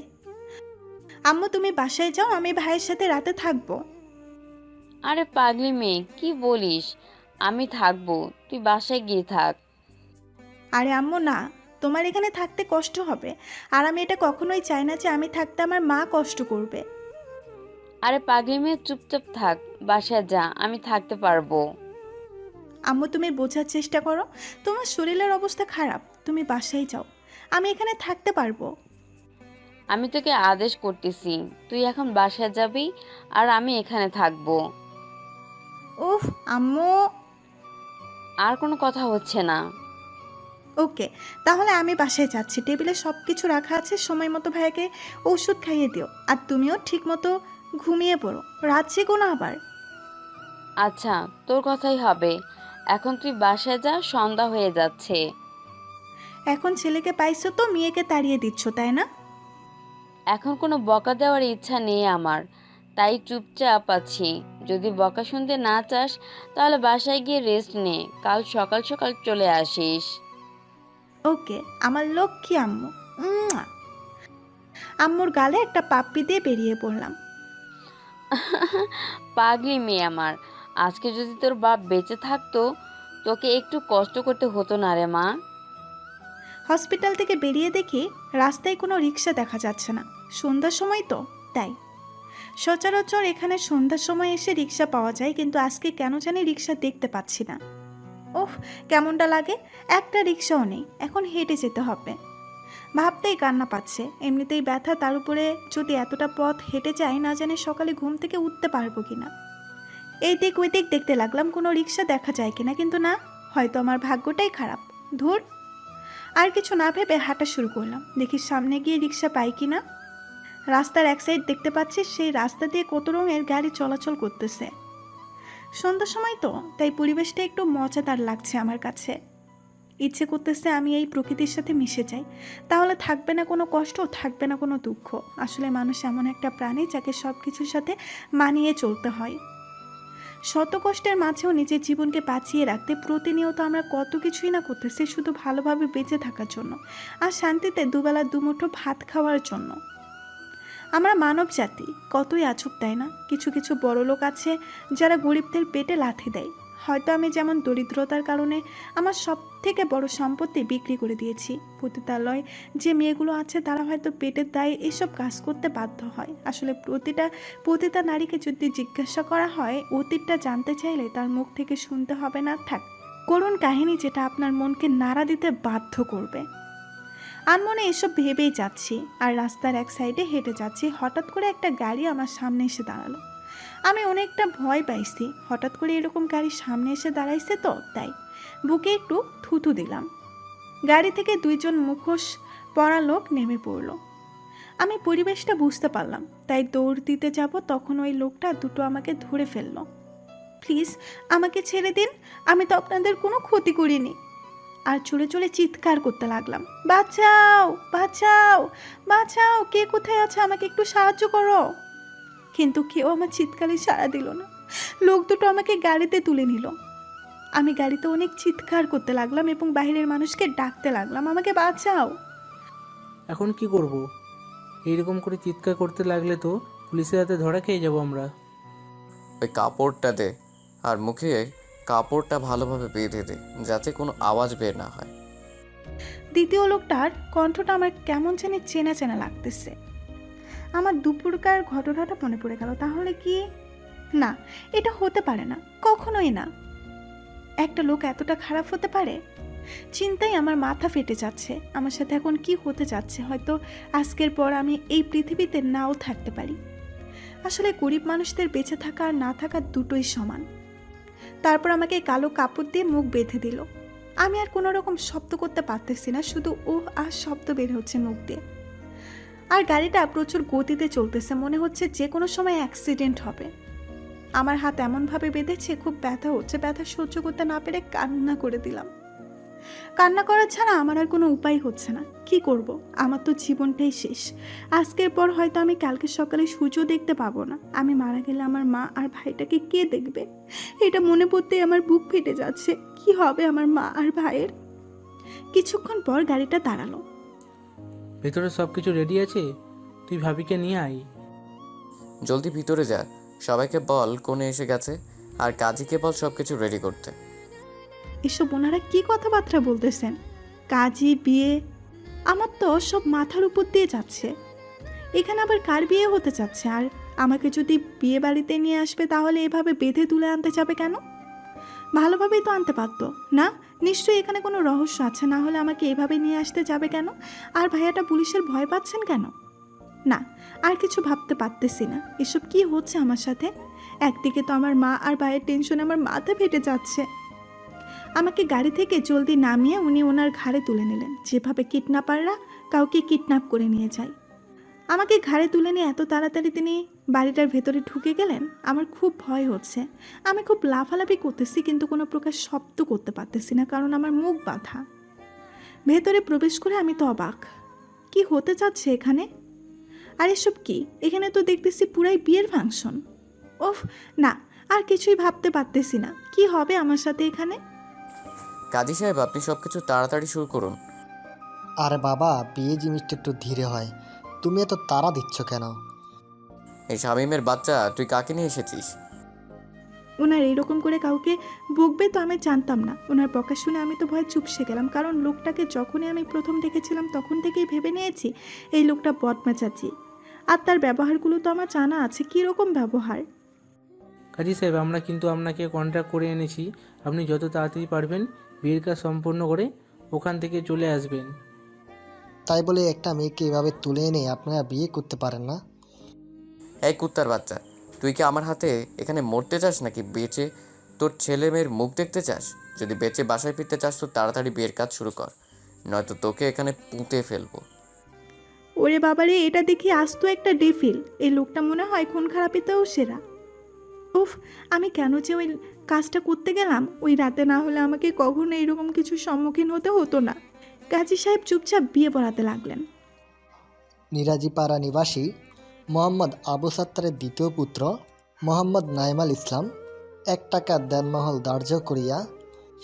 Speaker 1: আম্মু, তুমি বাসায় যাও, আমি ভাইয়ের সাথে রাতে থাকবো।
Speaker 3: আরে পাগলি মেয়ে, কি বলিস? আমি থাকবো, তুই বাসায় গিয়ে থাক।
Speaker 1: আরে আম্মু না, তোমার এখানে থাকতে কষ্ট হবে, আর আমি এটা কখনোই চাই না যে আমি থাকতে আমার মা কষ্ট করবে।
Speaker 3: আরে পাগলি মেয়ে, চুপচাপ থাক, বাসায় যা, আমি থাকতে পারবো।
Speaker 1: আম্মু, তুমি বোঝার চেষ্টা করো, তোমার শরীরের অবস্থা খারাপ, তুমি বাসায় যাও, আমি এখানে থাকতে পারবো।
Speaker 3: আমি তোকে আদেশ করতেছি, তুই এখন বাসায় যাবি আর আমি এখানে থাকবো।
Speaker 1: উফ আম্মু।
Speaker 3: আর কোনো কথা হচ্ছে না।
Speaker 1: ওকে, তাহলে আমি বাসায় যাচ্ছি। টেবিলে সব কিছু রাখা আছে, সময় মতো ভাইয়াকে ওষুধ খাইয়ে দিও। আর তুমিও ঠিক মতো ঘুমিয়ে পড়ো, রাত জেগো না আবার।
Speaker 3: আচ্ছা, তোর কথাই হবে। এখন তুই বাসায় যা, সন্ধ্যা হয়ে যাচ্ছে।
Speaker 1: এখন ছেলেকে পাইছো তো মেয়েকে তাড়িয়ে দিচ্ছ, তাই না?
Speaker 3: এখন কোনো বকা দেওয়ার ইচ্ছা নেই আমার, তাই চুপচাপ আছি। যদি বকা শুনতে না চাস তাহলে বাসায় গিয়ে রেস্ট নে, কাল সকাল সকাল চলে আসিস।
Speaker 1: ওকে, আমার লক্ষ্মী আম্মু। উম্মুয়া। আম্মুর গালে একটা পাপ্পি দিয়ে বেরিয়ে পড়লাম।
Speaker 3: পাগলি মেয়ে আমার, আজকে যদি তোর বাপ বেঁচে থাকতো তোকে একটু কষ্ট করতে হতো না রে মা।
Speaker 1: হসপিটাল থেকে বেরিয়ে দেখি রাস্তায় কোনো রিক্সা দেখা যাচ্ছে না। সন্ধ্যার সময় তো, তাই। সচরাচর এখানে সন্ধ্যার সময় এসে রিক্সা পাওয়া যায়, কিন্তু আজকে কেন জানি রিক্সা দেখতে পাচ্ছি না। ওহ, কেমনটা লাগে। একটা রিক্সাও নেই, এখন হেঁটে যেতে হবে। ভাবতেই কান্না পাচ্ছে। এমনিতেই ব্যথা, তার উপরে যদি এতটা পথ হেঁটে যাই, না জানি সকালে ঘুম থেকে উঠতে পারবো কিনা। এই দিক ওই দিক দেখতে লাগলাম কোনো রিক্সা দেখা যায় কিনা, কিন্তু না, হয়তো আমার ভাগ্যটাই খারাপ। ধুর। আর কিছু না ভেবে হাঁটা শুরু করলাম, দেখি সামনে গিয়ে রিক্সা পাই কিনা। রাস্তার এক সাইড দেখতে পাচ্ছি, সেই রাস্তা দিয়ে কত রঙের গাড়ি চলাচল করতেছে। সন্ধ্যার সময় তো, তাই পরিবেশটা একটু মজাদার লাগছে আমার কাছে। ইচ্ছে করতেছে আমি এই প্রকৃতির সাথে মিশে যাই, তাহলে থাকবে না কোনো কষ্ট, থাকবে না কোনো দুঃখ। আসলে মানুষ এমন একটা প্রাণী যাকে সব কিছুর সাথে মানিয়ে চলতে হয়। শত কষ্টের মাঝেও নিজের জীবনকে বাঁচিয়ে রাখতে প্রতিনিয়ত আমরা কত কিছুই না করতেছি শুধু ভালোভাবে বেঁচে থাকার জন্য আর শান্তিতে দুবেলা দুমুঠো ভাত খাওয়ার জন্য। আমরা মানব জাতি কতই আজব, তাই না? কিছু কিছু বড় লোক আছে যারা গরিবদের পেটে লাথি দেয়। হয়তো আমি যেমন দরিদ্রতার কারণে আমার সব থেকে বড় সম্পত্তি বিক্রি করে দিয়েছি। পতিতালয় যে মেয়েগুলো আছে তারা হয়তো পেটের দায়ে এসব কাজ করতে বাধ্য হয়। আসলে পতিতা নারীকে যদি জিজ্ঞাসা করা হয়, অতীতটা জানতে চাইলে তার মুখ থেকে শুনতে হবে না থাক করুণ কাহিনী, যেটা আপনার মনকে নাড়া দিতে বাধ্য করবে। আনমনে এসব ভেবেই যাচ্ছি আর রাস্তার এক সাইডে হেঁটে যাচ্ছি। হঠাৎ করে একটা গাড়ি আমার সামনে এসে দাঁড়ালো। আমি অনেকটা ভয় পাইছি, হঠাৎ করে এরকম গাড়ি সামনে এসে দাঁড়াইছে তো, তাই বুকে একটু থুতু দিলাম। গাড়ি থেকে দুইজন মুখোশ পরা লোক নেমে পড়লো। আমি পরিবেশটা বুঝতে পারলাম, তাই দৌড় দিতে যাব, তখন ওই লোকটা দুটো আমাকে ধরে ফেললো। প্লিজ আমাকে ছেড়ে দিন, আমি তো আপনাদের কোনো ক্ষতি করিনি। আর চলে চলে চিৎকার করতে লাগলাম, বাঁচাও বাঁচাও বাঁচাও, কে কোথায় আছে, আমাকে একটু সাহায্য করো। কিন্তু কেউ আমার চিৎকারে সাড়া দিল না। লোক দুটো আমাকে গাড়িতে তুলে নিল। আমি গাড়িতে অনেক চিৎকার করতে লাগলাম এবং বাইরের মানুষকে ডাকতে লাগলাম, আমাকে বাঁচাও।
Speaker 6: এখন কি করব? এইরকম করে চিৎকার করতে লাগলে তো পুলিশের হাতে ধরা খেয়ে যাবো আমরা।
Speaker 2: ওই কাপড়টা দে, আর মুখে কাপড়টা ভালোভাবে বেঁধে দে, যাতে কোনো আওয়াজ বের না হয়।
Speaker 1: দ্বিতীয় লোকটার কণ্ঠটা আমার কেমন জানি চেনা চেনা লাগতেছে। আমার দুপুরকার ঘটনাটা মনে পড়ে গেল। তাহলে কি? না, এটা হতে পারে না, কখনোই না। একটা লোক এতটা খারাপ হতে পারে? চিন্তায় আমার মাথা ফেটে যাচ্ছে। আমার সাথে এখন কি হতে যাচ্ছে? হয়তো আজকের পর আমি এই পৃথিবীতে নাও থাকতে পারি। আসলে গরিব মানুষদের বেঁচে থাকা আর না থাকা দুটোই সমান। তারপর আমাকে কালো কাপড় দিয়ে মুখ বেঁধে দিল। আমি আর কোনো রকম শব্দ করতে পারতেছি না, শুধু ও আর শব্দ বের হচ্ছে মুখ দিয়ে। আর গাড়িটা প্রচুর গতিতে চলতেছে, মনে হচ্ছে যে কোনো সময় অ্যাক্সিডেন্ট হবে। আমার হাত এমনভাবে বেঁধেছে, খুব ব্যথা হচ্ছে। ব্যথা সহ্য করতে না পেরে কান্না করে দিলাম। কান্না করা ছাড়া আমার আর কোনো উপায় হচ্ছে না। কি করব? আমার তো জীবনটাই শেষ। আজকের পর হয়তো আমি কালকে সকালে সূর্য দেখতে পাবো না। আমি মারা গেলে আমার মা আর ভাইটাকে কে দেখবে? এটা মনে পড়তেই আমার বুক ফেটে যাচ্ছে। কি হবে আমার মা আর ভাইয়ের? কিছুক্ষণ পর গাড়িটা দাঁড়ালো।
Speaker 6: ভেতরে সব কিছু রেডি আছে, তুই ভাবিকে নিয়ে আয়।
Speaker 2: জলদি ভিতরে যা, সবাইকে বল কোণে এসে গেছে, আর কাজীকে বল সব কিছু রেডি করতে।
Speaker 1: এসব ওনারা কি কথাবার্তা বলতেছেন? কাজী, বিয়ে, আমার তো সব মাথার উপর দিয়ে যাচ্ছে। এখানে আবার কার বিয়ে হতে যাচ্ছে? আর আমাকে যদি বিয়ে বাড়িতে নিয়ে আসবে, তাহলে এভাবে বেঁধে তুলে আনতে যাবে কেন? ভালোভাবেই তো আনতে পারতো না? নিশ্চয়ই এখানে কোনো রহস্য আছে, না হলে আমাকে এভাবে নিয়ে আসতে যাবে কেন? আর ভাইয়াটা পুলিশের ভয় পাচ্ছেন কেন? না, আর কিছু ভাবতে পারতেছি না। এসব কি হচ্ছে আমার সাথে? একদিকে তো আমার মা আর ভাইয়ের টেনশনে আমার মাথা ফেটে যাচ্ছে। আমাকে গাড়ি থেকে জলদি নামিয়ে উনি ওনার ঘাড়ে তুলে নিলেন, যেভাবে কিডন্যাপাররা কাউকে কিডন্যাপ করে নিয়ে যায়। আমাকে ঘাড়ে তুলে নিয়ে এত তাড়াতাড়ি তিনি বাড়িটার ভেতরে ঢুকে গেলেন। আমার খুব ভয় হচ্ছে। আমি খুব লাফালাফি করতেছি, কিন্তু কোনো প্রকার শব্দ করতে পারতেছি না, কারণ আমার মুখ বাঁধা। ভেতরে প্রবেশ করে আমি তো অবাক, কি হতে চাচ্ছে এখানে? আর এসব কি? এখানে তো দেখতেছি পুরাই বিয়ের ফাংশন। ওফ, না, আর কিছুই ভাবতে পারতেছি না কি হবে আমার সাথে এখানে।
Speaker 2: কাজী সাহেব, আপনি সব কিছু তাড়াতাড়ি শুরু করুন।
Speaker 7: আরে বাবা, বিয়ে জিনিসটা একটু ধীরে হয়, তুমি এত তাড়া দিচ্ছ কেন?
Speaker 2: এই শামীমের বাচ্চা, তুই কাকে নিয়ে এসেছিস?
Speaker 1: ওনার এরকম করে কাউকে বকবে তো আমি জানতাম না। ওনার বকা শুনে আমি তো ভয়ে চুপসে গেলাম, কারণ লোকটাকে যখনই আমি প্রথম দেখেছিলাম তখন থেকেই ভেবে নিয়েছি এই লোকটা বদমেজাজি। আর তার ব্যবহারগুলো তো আমার জানা আছে, কীরকম ব্যবহার।
Speaker 6: কাজী সাহেব, আমরা কিন্তু আপনাকে কন্ট্যাক্ট করে এনেছি। আপনি যত তাড়াতাড়ি পারবেন বিয়ের কাজ সম্পন্ন করে ওখান থেকে চলে আসবেন।
Speaker 7: তাই বলে একটা মেয়েকে এভাবে তুলে এনে আপনারা বিয়ে করতে পারেন না?
Speaker 2: এই কুত্তার বাচ্চা, তুই কি আমার হাতে এখানে মরতে চাস নাকি বেঁচে তোর ছেলে মেয়ের মুখ দেখতে চাস? যদি বেঁচে বাসায় ফিরতে চাস তো তাড়াতাড়ি বিয়ের কাজ শুরু কর, নয়তো তোকে এখানে পুঁতে ফেলবো।
Speaker 1: ওরে বাবারে, এটা দেখি আস্ত একটা ডেফিল। এই লোকটা মনে হয় খুন খারাপিতেও সেরা। উফ, আমি কেন যে ওই কাজটা করতে গেলাম? ওই রাতে না হলে আমাকে কখনো এরকম কিছু সম্মুখীন হতে হতো না। কাজী সাহেব চুপচাপ বিয়ে পড়াতে লাগলেন।
Speaker 7: নিরাজিপাড়া নিবাসী মোহাম্মদ আবু সাত্তারের দ্বিতীয় পুত্র মোহাম্মদ নাইমাল ইসলাম 1 টাকা দেনমহল ধার্য করিয়া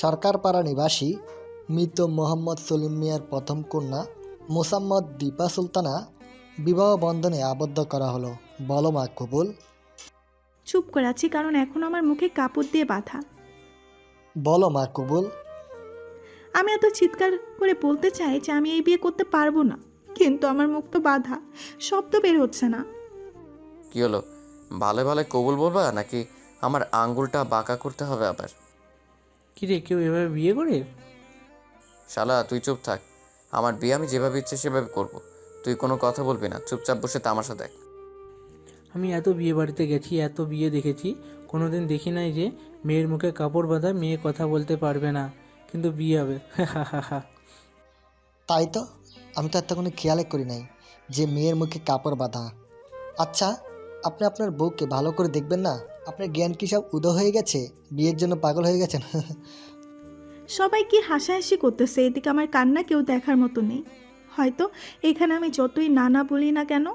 Speaker 7: সরকারপাড়া নিবাসী মৃত মোহাম্মদ সলিম মিয়ার প্রথম কন্যা মোসাম্মদ দীপা সুলতানা বিবাহ বন্ধনে আবদ্ধ করা হলো। বলো মা কবুল?
Speaker 1: চুপ করে আছি, কারণ এখন আমার মুখে কাপড় দিয়ে বাঁধা।
Speaker 7: বলো মা কবুল?
Speaker 1: আমি এত চিৎকার করে বলতে চাই যে আমি এই বিয়ে করতে পারবো না, কিন্তু আমার মুখ তো বাঁধা, শব্দ বের হচ্ছে না।
Speaker 2: কি হলো, ভালো ভালো কবুল বলবা নাকি আমার আঙ্গুলটা বাঁকা করতে হবে আবার?
Speaker 6: কিরে, কেউ এভাবে বিয়ে করে?
Speaker 2: শালা তুই চুপ থাক, আমার বিয়ে আমি যেভাবে ইচ্ছে সেভাবে করব। তুই কোনো কথা বলবি না, চুপচাপ বসে তামাশা দেখ।
Speaker 6: আমি এত বিয়ে বাড়িতে গেছি, এত বিয়ে দেখেছি, কোনোদিন দেখি নাই যে মেয়ের মুখে কাপড় বাঁধা, মেয়ে কথা বলতে পারবে না, কিন্তু বিয়ে হবে।
Speaker 7: তাই তো, আমি তো এতক্ষণে খেয়ালই করি নাই যে মেয়ের মুখে কাপড় বাঁধা। আচ্ছা, আপনি আপনার বউকে ভালো করে দেখবেন না? আপনার জ্ঞান কি সব উদয় হয়ে গেছে? বিয়ের জন্য পাগল হয়ে গেছেন?
Speaker 1: সবাই কি হাসাহাসি করতেছে, এদিকে আমার কান্না কেউ দেখার মতো নেই। হয়তো এখানে আমি যতই না না বলি না কেন,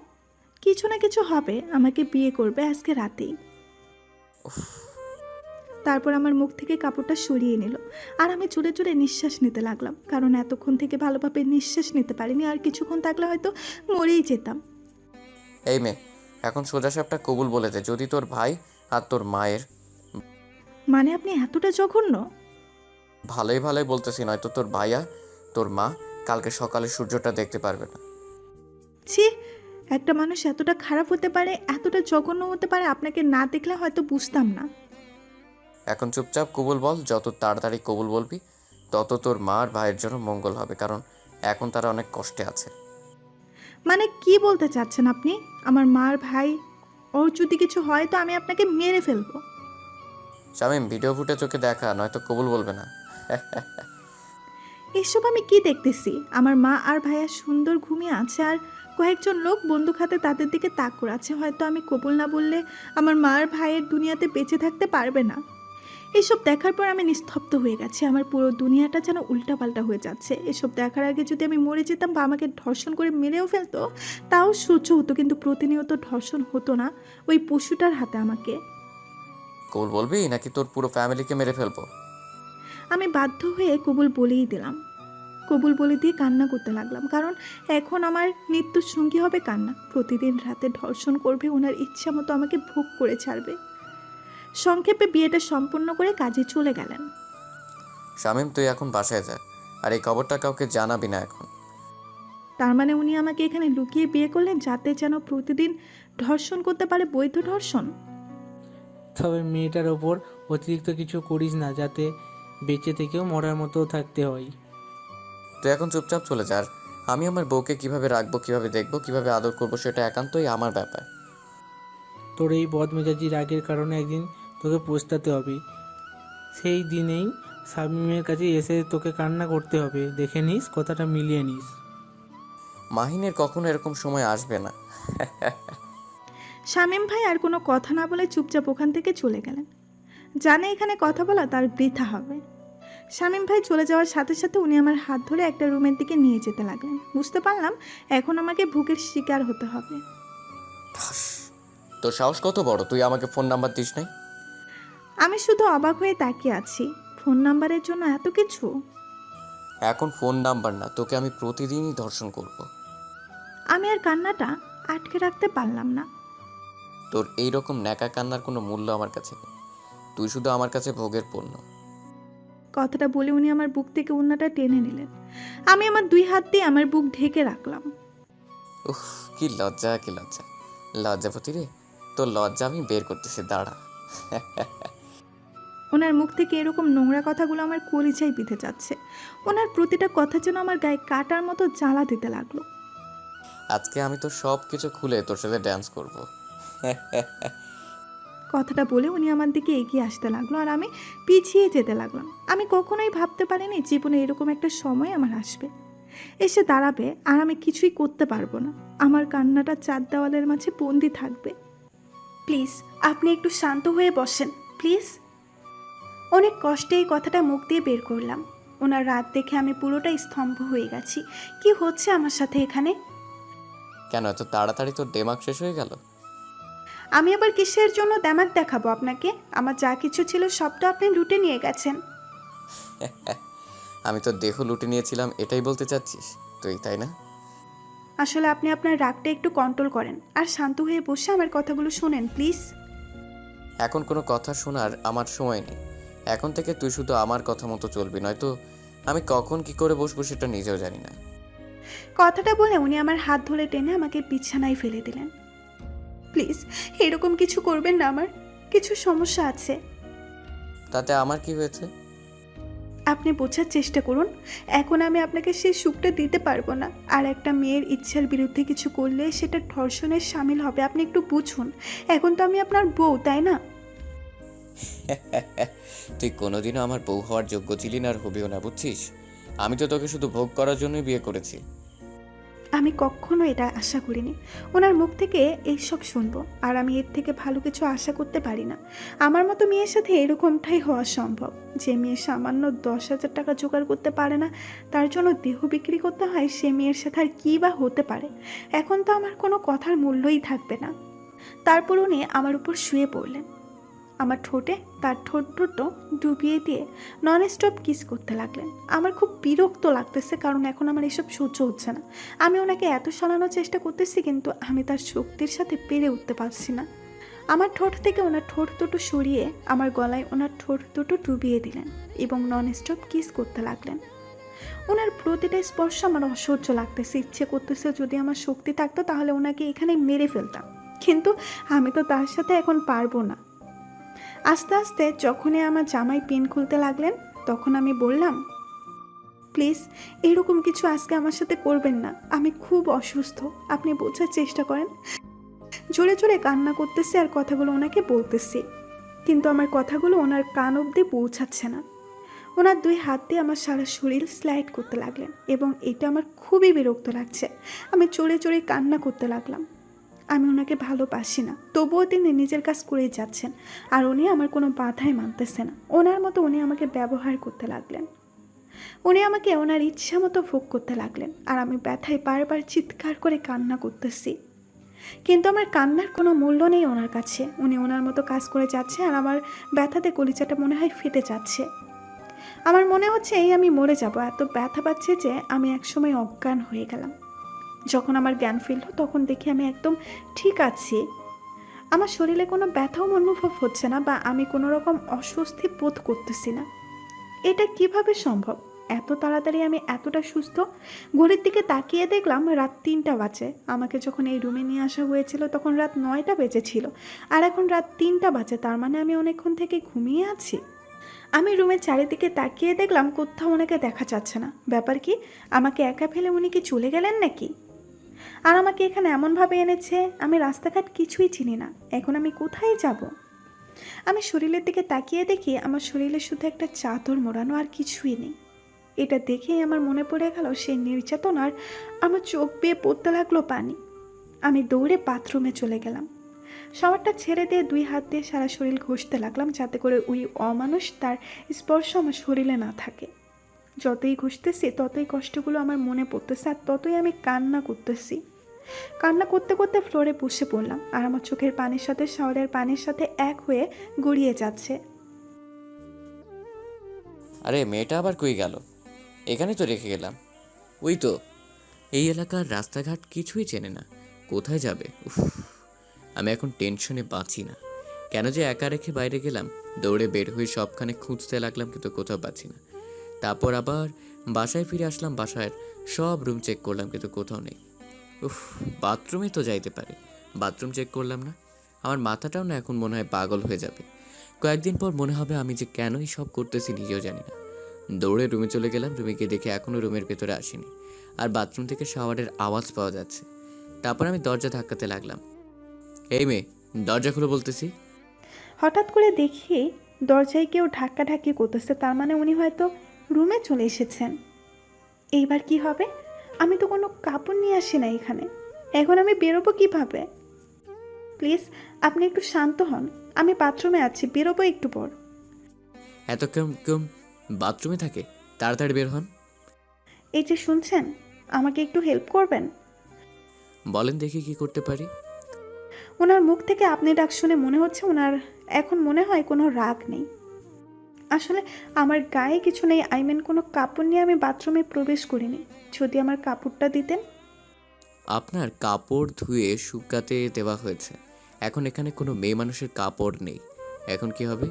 Speaker 1: কিছু না কিছু হবে, আমাকে বিয়ে করবে আজকে রাতেই। তারপর আমার মুখ থেকে কাপড়টা সরিয়ে নিল, আর আমি জোরে জোরে নিঃশ্বাস নিতে লাগলাম, কারণ এতক্ষণ থেকে ভালোভাবে নিঃশ্বাস নিতে পারিনি। আর কিছুক্ষণ থাকলে হয়তো মরেই যেতাম।
Speaker 2: এই মেয়ে, এখন সোজা সাপটা কবুল বলে দে, যদি তোর ভাই আর তোর মায়ের।
Speaker 1: মানে আপনি এতটা জঘন্য?
Speaker 2: ভালোই ভালোই বলতেছি, নয়তো তোর ভাইয়া তোর মা কালকে সকালে সূর্যটা দেখতে পারবে না।
Speaker 1: ছি, একটা মানুষ এতটা খারাপ হতে পারে, এতটা জঘন্য হতে পারে, আপনাকে না দেখলে হয়তো বুঝতাম না।
Speaker 2: এখন চুপচাপ কবুল বল, যত তাড়াতাড়ি কবুল বলবি তত তোর মা আর ভাইয়ের জন্য মঙ্গল হবে, কারণ এখন তারা অনেক কষ্টে আছে।
Speaker 1: মানে কি বলতে চাচ্ছেন আপনি? আমার মার ভাই, ওর যদি কিছু হয় তো আমি আপনাকে মেরে ফেলবো।
Speaker 2: শামীম, ভিডিও ফুটে চোখে দেখা, নয়তো কবুল বলবে না।
Speaker 1: এসব আমি কি দেখতেছি? আমার মা আর ভাইয়া সুন্দর ঘুমিয়ে আছে, আর কয়েকজন লোক বন্দুক হাতে তাদের দিকে তাক করে আছে। হয়তো আমি কবুল না বললে আমার মা আর ভাইয়ের দুনিয়াতে বেঁচে থাকতে পারবে না। এসব দেখার পর আমি নিস্তব্ধ হয়ে গেছি। আমার পুরো দুনিয়াটা যেন উল্টাপাল্টা হয়ে যাচ্ছে। এসব দেখার আগে যদি আমি মরে যেতাম বা আমাকে ধর্ষণ করে মেরেও ফেলতো তাও সহ্য হতো, কিন্তু প্রতিনিয়ত ধর্ষণ হতো না ওই পশুটার হাতে আমাকে।
Speaker 2: কবুল বলবি নাকি তোর পুরো ফ্যামিলিকে মেরে ফেলবো?
Speaker 1: আমি বাধ্য হয়ে কবুল বলেই দিলাম। কবুল বলে দিয়ে কান্না করতে লাগলাম, কারণ এখন আমার মৃত্যুর সঙ্গী হবে কান্না। প্রতিদিন রাতে ধর্ষণ করবে, ওনার ইচ্ছা মতো আমাকে ভোগ করে ছাড়বে। সংক্ষেপে বিয়েটা সম্পূর্ণ করে কাজে চলে গেলেন।
Speaker 2: শামীম, তুই এখন বাসায় যা, আর এই খবরটা কাউকে জানাবি না এখন।
Speaker 1: তার মানে উনি আমাকে এখানে লুকিয়ে বিয়ে করলেন যাতে যেন প্রতিদিন ধর্ষণ করতে পারে, বৈধ ধর্ষণ।
Speaker 6: তবে মেয়েটার ওপর অতিরিক্ত কিছু করিস না, যাতে বেঁচে থেকেও মরার মতো থাকতে হয়।
Speaker 2: তুই এখন চুপচাপ চলে যা, আর আমি আমার বউকে কিভাবে রাখবো, কিভাবে দেখবো, কিভাবে আদর করবো সেটা একান্তই আমার ব্যাপার।
Speaker 6: তোর এই বদমেজাজি রাগের কারণে একদিন তোকে পস্তাতে হবে। সেই দিনেই শামীমের কাছে এসে তোকে কান্না করতে হবে, দেখে নিস, কথাটা মিলিয়ে নিস।
Speaker 2: মাহিনের কখনো এরকম সময় আসবে না।
Speaker 1: শামীম ভাই আর কোনো কথা না বলে চুপচাপ ওখান থেকে চলে গেলেন। জানে এখানে কথা বলা তার বৃথা হবে। শামীম ভাই চলে যাওয়ার সাথে সাথে উনি আমার হাত ধরে একটা রুমের দিকে নিয়ে যেতে লাগলেন। বুঝতে পারলাম এখন আমাকে ভুকের শিকার হতে হবে।
Speaker 2: ঠাস, তোর সাহস কত বড়, তুই আমাকে ফোন নাম্বার দিস নাই?
Speaker 1: আমি শুধু অবাক হয়ে তাকিয়ে আছি। ফোন নাম্বারের জন্য এত কিছু?
Speaker 2: এখন ফোন নাম্বার না, তোকে আমি প্রতিদিনই ধর্ষণ করব।
Speaker 1: আমি আর কান্নাটা আটকে রাখতে পারলাম না।
Speaker 2: তোর এইরকম ন্যাকা কান্নার কোনো মূল্য আমার কাছে নেই। তুই শুধু আমার কাছে ভোগের পণ্য।
Speaker 1: কথাটা বলে উনি আমার বুক থেকে ওড়নাটা টেনে নিলেন। আমি আমার 2 হাত দিয়ে আমার বুক ঢেকে রাখলাম।
Speaker 2: উফ, কি লজ্জা, কি লজ্জা। লজ্জাপতি রে, তোর লজ্জা আমি বের করতেছি, দাঁড়া।
Speaker 1: ওনার মুখ থেকে এরকম নোংরা কথাগুলো আমার কলিজায় বিঁধে যাচ্ছে। ওনার প্রতিটা কথা যেন আমার গায়ে কাটার মতো জ্বালা দিতে লাগলো।
Speaker 2: আজকে আমি তো সব কিছু খুলে তোর সাথে ড্যান্স করব।
Speaker 1: কথাটা বলে উনি আমার দিকে এগিয়ে আসতে লাগলো আর আমি পিছিয়ে যেতে লাগলাম। আমি কখনোই ভাবতে পারিনি জীবনে এরকম একটা সময় আমার আসবে, এসে দাঁড়াবে আর আমি কিছুই করতে পারবো না। আমার কান্নাটা 4 দেওয়ালের মাঝে বন্দি থাকবে। প্লিজ আপনি একটু শান্ত হয়ে বসেন প্লিজ। অনেক কষ্টে এই কথাটা মুখ দিয়ে বের করলাম। ওনার রাত দেখে আমি পুরোটাই স্তম্ভ হয়ে গেছি। কি হচ্ছে আমার সাথে এখানে?
Speaker 2: কেন এত তাড়াতাড়ি তোর দেমাগ শেষ হয়ে গেল?
Speaker 1: আমি আবার কিসের জন্য দেমাগ দেখাবো আপনাকে? আমার যা কিছু ছিল সবটা আপনি লুটে নিয়ে গেছেন।
Speaker 2: আমি তো দেহ লুটে নিয়েছিলাম, এটাই বলতে চাচ্ছিস তুই, তাই না?
Speaker 1: আসলে আপনি আপনার রাগটা একটু কন্ট্রোল করেন আর শান্ত হয়ে বসে আমার কথাগুলো শোনেন প্লিজ।
Speaker 2: এখন কোনো কথা শোনার আমার সময় নেই। এখন থেকে তুই শুধু আমার কথা মতো চলবি, নয়তো আমি কখন কি করে বসবো সেটা নিজেও জানি না।
Speaker 1: কথাটা বলে উনি আমার হাত ধরে টেনে আমাকে বিছানায় ফেলে দিলেন। প্লিজ এরকম কিছু করবেন না, আমার কিছু সমস্যা আছে।
Speaker 2: তাতে আমার কি হয়েছে?
Speaker 1: আপনি বোঝার চেষ্টা করুন। এখন আমি আপনাকে সেই সুখটা দিতে পারবো না। আর একটা মেয়ের ইচ্ছার বিরুদ্ধে কিছু করলে সেটা ধর্ষণের শামিল হবে। আপনি একটু বুঝুন। এখন তো আমি আপনার বউ, তাই না?
Speaker 2: তুই কোনোদিনও আমার বউ হওয়ার যোগ্য ছিলি না আর হবিও না, বুঝছিস? আমি তো তোকে শুধু ভোগ করার জন্যই বিয়ে করেছি।
Speaker 1: আমি কখনো এটা আশা করিনি ওনার মুখ থেকে এইসব শুনবো। আর আমি এর থেকে ভালো কিছু আশা করতে পারি না। আমার মতো মেয়ের সাথে এরকমটাই হওয়া সম্ভব। যে মেয়ে সামান্য 10,000 টাকা জোগাড় করতে পারে না, তার জন্য দেহ বিক্রি করতে হয়, সে মেয়ের সাথে আর কী বা হতে পারে? এখন তো আমার কোনো কথার মূল্যই থাকবে না। তারপর উনি আমার উপর শুয়ে পড়লেন। আমার ঠোঁটে তার ঠোঁট দুটো ডুবিয়ে দিয়ে নন স্টপ কিস করতে লাগলেন। আমার খুব বিরক্ত লাগতেছে, কারণ এখন আমার এসব সহ্য হচ্ছে না। আমি ওনাকে এত সরানোর চেষ্টা করতেছি, কিন্তু আমি তার শক্তির সাথে পেরে উঠতে পারছি না। আমার ঠোঁট থেকে ওনার ঠোঁট দুটো সরিয়ে আমার গলায় ওনার ঠোঁট দুটো ডুবিয়ে দিলেন এবং নন স্টপ কিস করতে লাগলেন। ওনার প্রতিটা স্পর্শ আমার অসহ্য লাগতেছে। ইচ্ছে করতেছে যদি আমার শক্তি থাকতো তাহলে ওনাকে এখানে মেরে ফেলতাম, কিন্তু আমি তো তার সাথে এখন পারবো না। আস্তে আস্তে যখনই আমার জামাই পিন খুলতে লাগলেন, তখন আমি বললাম, প্লিজ এরকম কিছু আজকে আমার সাথে করবেন না। আমি খুব অসুস্থ, আপনি বোঝার চেষ্টা করেন। জোরে জোরে কান্না করতেছি আর কথাগুলো ওনাকে বলতেছি, কিন্তু আমার কথাগুলো ওনার কান অবধি পৌঁছাচ্ছে না। ওনার 2 হাত দিয়ে আমার সারা শরীর স্লাইড করতে লাগলেন এবং এটা আমার খুবই বিরক্ত লাগছে। আমি চড়ে চড়ে কান্না করতে লাগলাম। আমি ওনাকে ভালোবাসি না, তবুও তিনি নিজের কাজ করেই যাচ্ছেন আর উনি আমার কোনো বাধাই মানতেছে না। ওনার মতো উনি আমাকে ব্যবহার করতে লাগলেন। উনি আমাকে ওনার ইচ্ছা মতো ভোগ করতে লাগলেন আর আমি ব্যথায় বারবার চিৎকার করে কান্না করতেছি, কিন্তু আমার কান্নার কোনো মূল্য নেই ওনার কাছে। উনি ওনার মতো কাজ করে যাচ্ছে আর আমার ব্যথাতে কলিজাটা মনে হয় ফেটে যাচ্ছে। আমার মনে হচ্ছে এই আমি মরে যাব। এত ব্যথা পাচ্ছে যে আমি একসময় অজ্ঞান হয়ে গেলাম। যখন আমার জ্ঞান ফিরল তখন দেখি আমি একদম ঠিক আছি। আমার শরীরে কোনো ব্যথাও অনুভব হচ্ছে না বা আমি কোনো রকম অস্বস্তি বোধ করতেছি না। এটা কিভাবে সম্ভব? এত তাড়াতাড়ি আমি এতটা সুস্থ? ঘড়ির দিকে তাকিয়ে দেখলাম রাত 3টা বাজে। আমাকে যখন এই রুমে নিয়ে আসা হয়েছিল তখন রাত 9টা বেজেছিল আর এখন রাত 3টা বাজে। তার মানে আমি অনেকক্ষণ থেকে ঘুমিয়ে আছি। আমি রুমের চারিদিকে তাকিয়ে দেখলাম কোথাও ওনাকে দেখা যাচ্ছে না। ব্যাপার কি? আমাকে একা ফেলে উনি কি চলে গেলেন নাকি? আর আমাকে এখানে এমনভাবে এনেছে, আমি রাস্তাঘাট কিছুই চিনি না। এখন আমি কোথায় যাব? আমি শরীরের দিকে তাকিয়ে দেখি আমার শরীরে শুধু একটা চাদর মোড়ানো, আর কিছুই নেই। এটা দেখেই আমার মনে পড়ে গেল সেই নির্যাতন, আর আমার চোখ বেয়ে পড়তে লাগলো পানি। আমি দৌড়ে বাথরুমে চলে গেলাম। শাওয়ারটা ছেড়ে দিয়ে 2 হাত দিয়ে সারা শরীর ঘষতে লাগলাম, যাতে করে ওই অমানুষ তার স্পর্শ আমার শরীরে না থাকে। যতই ঘষতেছি ততই কষ্টগুলো আমার মনে পড়তেছে, আর ততই আমি কান্না করতেছি। কান্না করতে করতে ফ্লোরে বসে পড়লাম, আর আমার চোখের পানির সাথে শাওয়ারের পানির সাথে এক হয়ে গড়িয়ে যাচ্ছে।
Speaker 2: আরে মেয়েটা আবার কই গেল? এখানে তো রেখে গেলাম। ওই তো। এই এলাকার রাস্তাঘাট কিছুই চেনে না, কোথায় যাবে? উফ, আমি এখন টেনশনে বাঁচি না। কেন যে একা রেখে বাইরে গেলাম? দৌড়ে বের হয়ে সবখানে খুঁজতে লাগলাম, কিন্তু কোথাও পাচ্ছি না। তারপর আবার বাসায় ফিরে আসলাম, বাসায় সব রুম চেক করলাম, কিন্তু কোথাও নেই। উফ, বাথরুমে তো যাইতে পারে, বাথরুম চেক করলাম না। আমার মাথাটাও না এখন মনে হয় পাগল হয়ে যাবে। কয়েকদিন পর মনে হবে আমি যে কেনই সব করতেছি নিজেও জানি না। দৌড়ে রুমে চলে গেলাম, রুমে গিয়ে দেখে এখনও রুমের ভেতরে আসেনি, আর বাথরুম থেকে শাওয়ারের আওয়াজ পাওয়া যাচ্ছে। তারপর আমি দরজা ধাক্কাতে লাগলাম। এই মেয়ে, দরজা খুলে বলতেছি।
Speaker 1: হঠাৎ করে দেখি দরজায় কেউ ধাক্কাধাক্কি করতেছে, তার মানে উনি হয়তো রুমে চলে এসেছেন। এইবার কি হবে? আমি তো কোনো কাপড় নিয়ে আসি না এখানে, এখন আমি বেরোবো কিভাবে? প্লিজ আপনি একটু শান্ত হন, আমি বাথরুমে আছি, বেরোবো একটু পর।
Speaker 2: এত কেম কেম বাথরুমে থাকে? তাড়াতাড়ি বের হন।
Speaker 1: এই যে শুনছেন, আমাকে একটু হেল্প করবেন?
Speaker 2: বলেন দেখি কি করতে পারি।
Speaker 1: ওনার মুখ থেকে আপনি ডাক শুনে মনে হচ্ছে ওনার এখন মনে হয় কোনো রাগ নেই। আসলে আমার গায়ে কিছু নেই, আই মিন কোনো কাপড় নিয়ে আমি বাথরুমে প্রবেশ করিনি। যদি আমার কাপড়টা দিতেন।
Speaker 2: আপনার কাপড় ধুয়ে শুকাতে দেওয়া হয়েছে, এখন এখানে কোনো মেয়ে মানুষের কাপড় নেই, এখন কি হবে?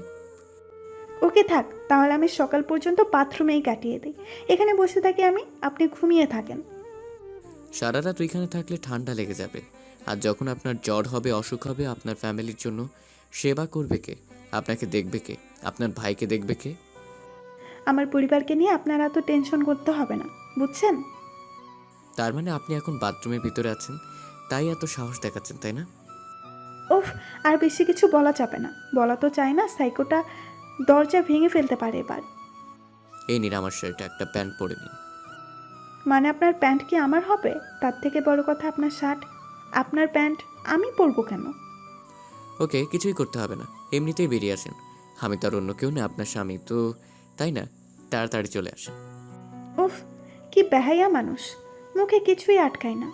Speaker 1: ওকে থাক, তাহলে আমি সকাল পর্যন্ত বাথরুমেই কাটিয়ে দিই। এখানে বসে থাকি আমি, আপনি ঘুমিয়ে থাকেন।
Speaker 2: সারা রাত ওইখানে থাকলে ঠান্ডা লেগে যাবে, আর যখন আপনার জ্বর হবে, অসুখ হবে, আপনার ফ্যামিলির জন্য সেবা করবে কে? আপনাকে দেখবে কে? আপনার ভাইকে দেখবে কে?
Speaker 1: আমার পরিবারকে নিয়ে আপনার এত টেনশন করতে হবে না, বুঝছেন?
Speaker 2: তার মানে আপনি এখন বাথরুমের ভিতরে আছেন, তাই এত সাহস দেখাচ্ছেন, তাই না?
Speaker 1: উফ, আর বেশি কিছু বলা যাবে না, বলা তো চাই না, সাইকোটা দরজা ভেঙে ফেলতে পারে এবার।
Speaker 2: এই নিন আমার শার্টে একটা প্যান্ট পরে নিন।
Speaker 1: মানে আপনার প্যান্ট কি আমার হবে? তার থেকে বড় কথা আপনার শার্ট। আপনার প্যান্ট আমি পরবো কেন?
Speaker 2: ওকে, কিছুই করতে হবে না, এমনিতেই বেরিয়ে আসেন। আমি তো আর অন্য কেউ না, আপনার স্বামী তো, তাই না? তাড়াতাড়ি চলে আসেন।
Speaker 1: উফ, কি বেহাইয়া মানুষ, মুখে কিছুই আটকায় না।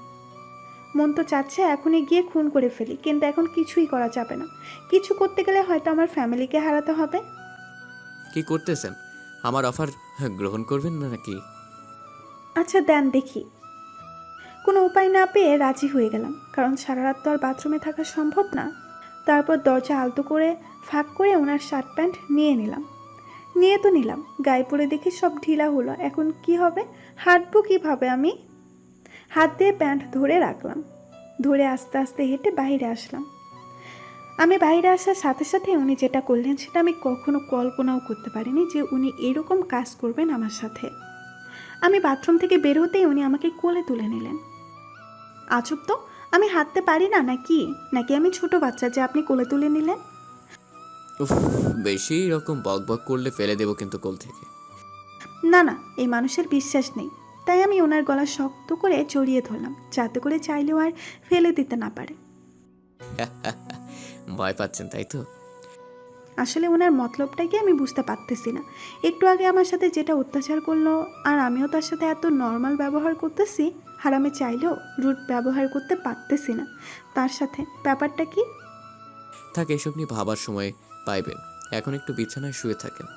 Speaker 1: মন তো চাচ্ছে এখনই গিয়ে খুন করে ফেলি, কিন্তু এখন কিছুই করা যাবে না। কিছু করতে গেলে হয়তো আমার ফ্যামিলিকে হারাতে হবে।
Speaker 2: কি করতেছেন? আমার অফার গ্রহণ করবেন না নাকি?
Speaker 1: আচ্ছা দেন দেখি। কোনো উপায় না পেয়ে রাজি হয়ে গেলাম, কারণ সারা রাত তো আর বাথরুমে থাকা সম্ভব না। তারপর দরজা আলতো করে ফাঁক করে ওনার শার্ট প্যান্ট নিয়ে নিলাম। নিয়ে তো নিলাম, গায়ে পরে দেখি সব ঢিলা হলো, এখন কি হবে? হাঁটবো কিভাবে আমি? হাত দিয়ে প্যান্ট ধরে রাখলাম, ধরে আস্তে আস্তে হেঁটে বাইরে আসলাম। আমি বাইরে আসার সাথে সাথে উনি যেটা করলেন সেটা আমি কখনো কল্পনাও করতে পারিনি যে উনি এরকম কাজ করবেন আমার সাথে। আমি বাথরুম থেকে বের হতেই উনি আমাকে কোলে তুলে নিলেন। আজব তো, আমি হাঁটতে পারি না নাকি? নাকি আমি ছোট বাচ্চা যে আপনি কোলে তুলে নিলেন?
Speaker 2: উফ, বেশি রকম বক বক করলে ফেলে দেবো কিন্তু কোল থেকে।
Speaker 1: না না, এই মানুষের বিশ্বাস নেই, তাই আমি ওনার গলা শক্ত করে জড়িয়ে ধরলাম, যাতে করে চাইলেও আর ফেলে দিতে না পারে।
Speaker 2: ভয় পাচ্ছেন তাই তো?
Speaker 1: আসলে ওনার মতলবটাকে আমি বুঝতে পারতেছি না। একটু আগে আমার সাথে যেটা অত্যাচার করলো, আর আমিও তার সাথে এত নর্মাল ব্যবহার করতেছি, আর আমি চাইলেও রুট ব্যবহার করতে পারতেছি না তার সাথে। ব্যাপারটা কি?
Speaker 2: থাকে, এসব নিয়ে ভাবার সময় পাইবেন, এখন একটু বিছানায় শুয়ে থাকেন।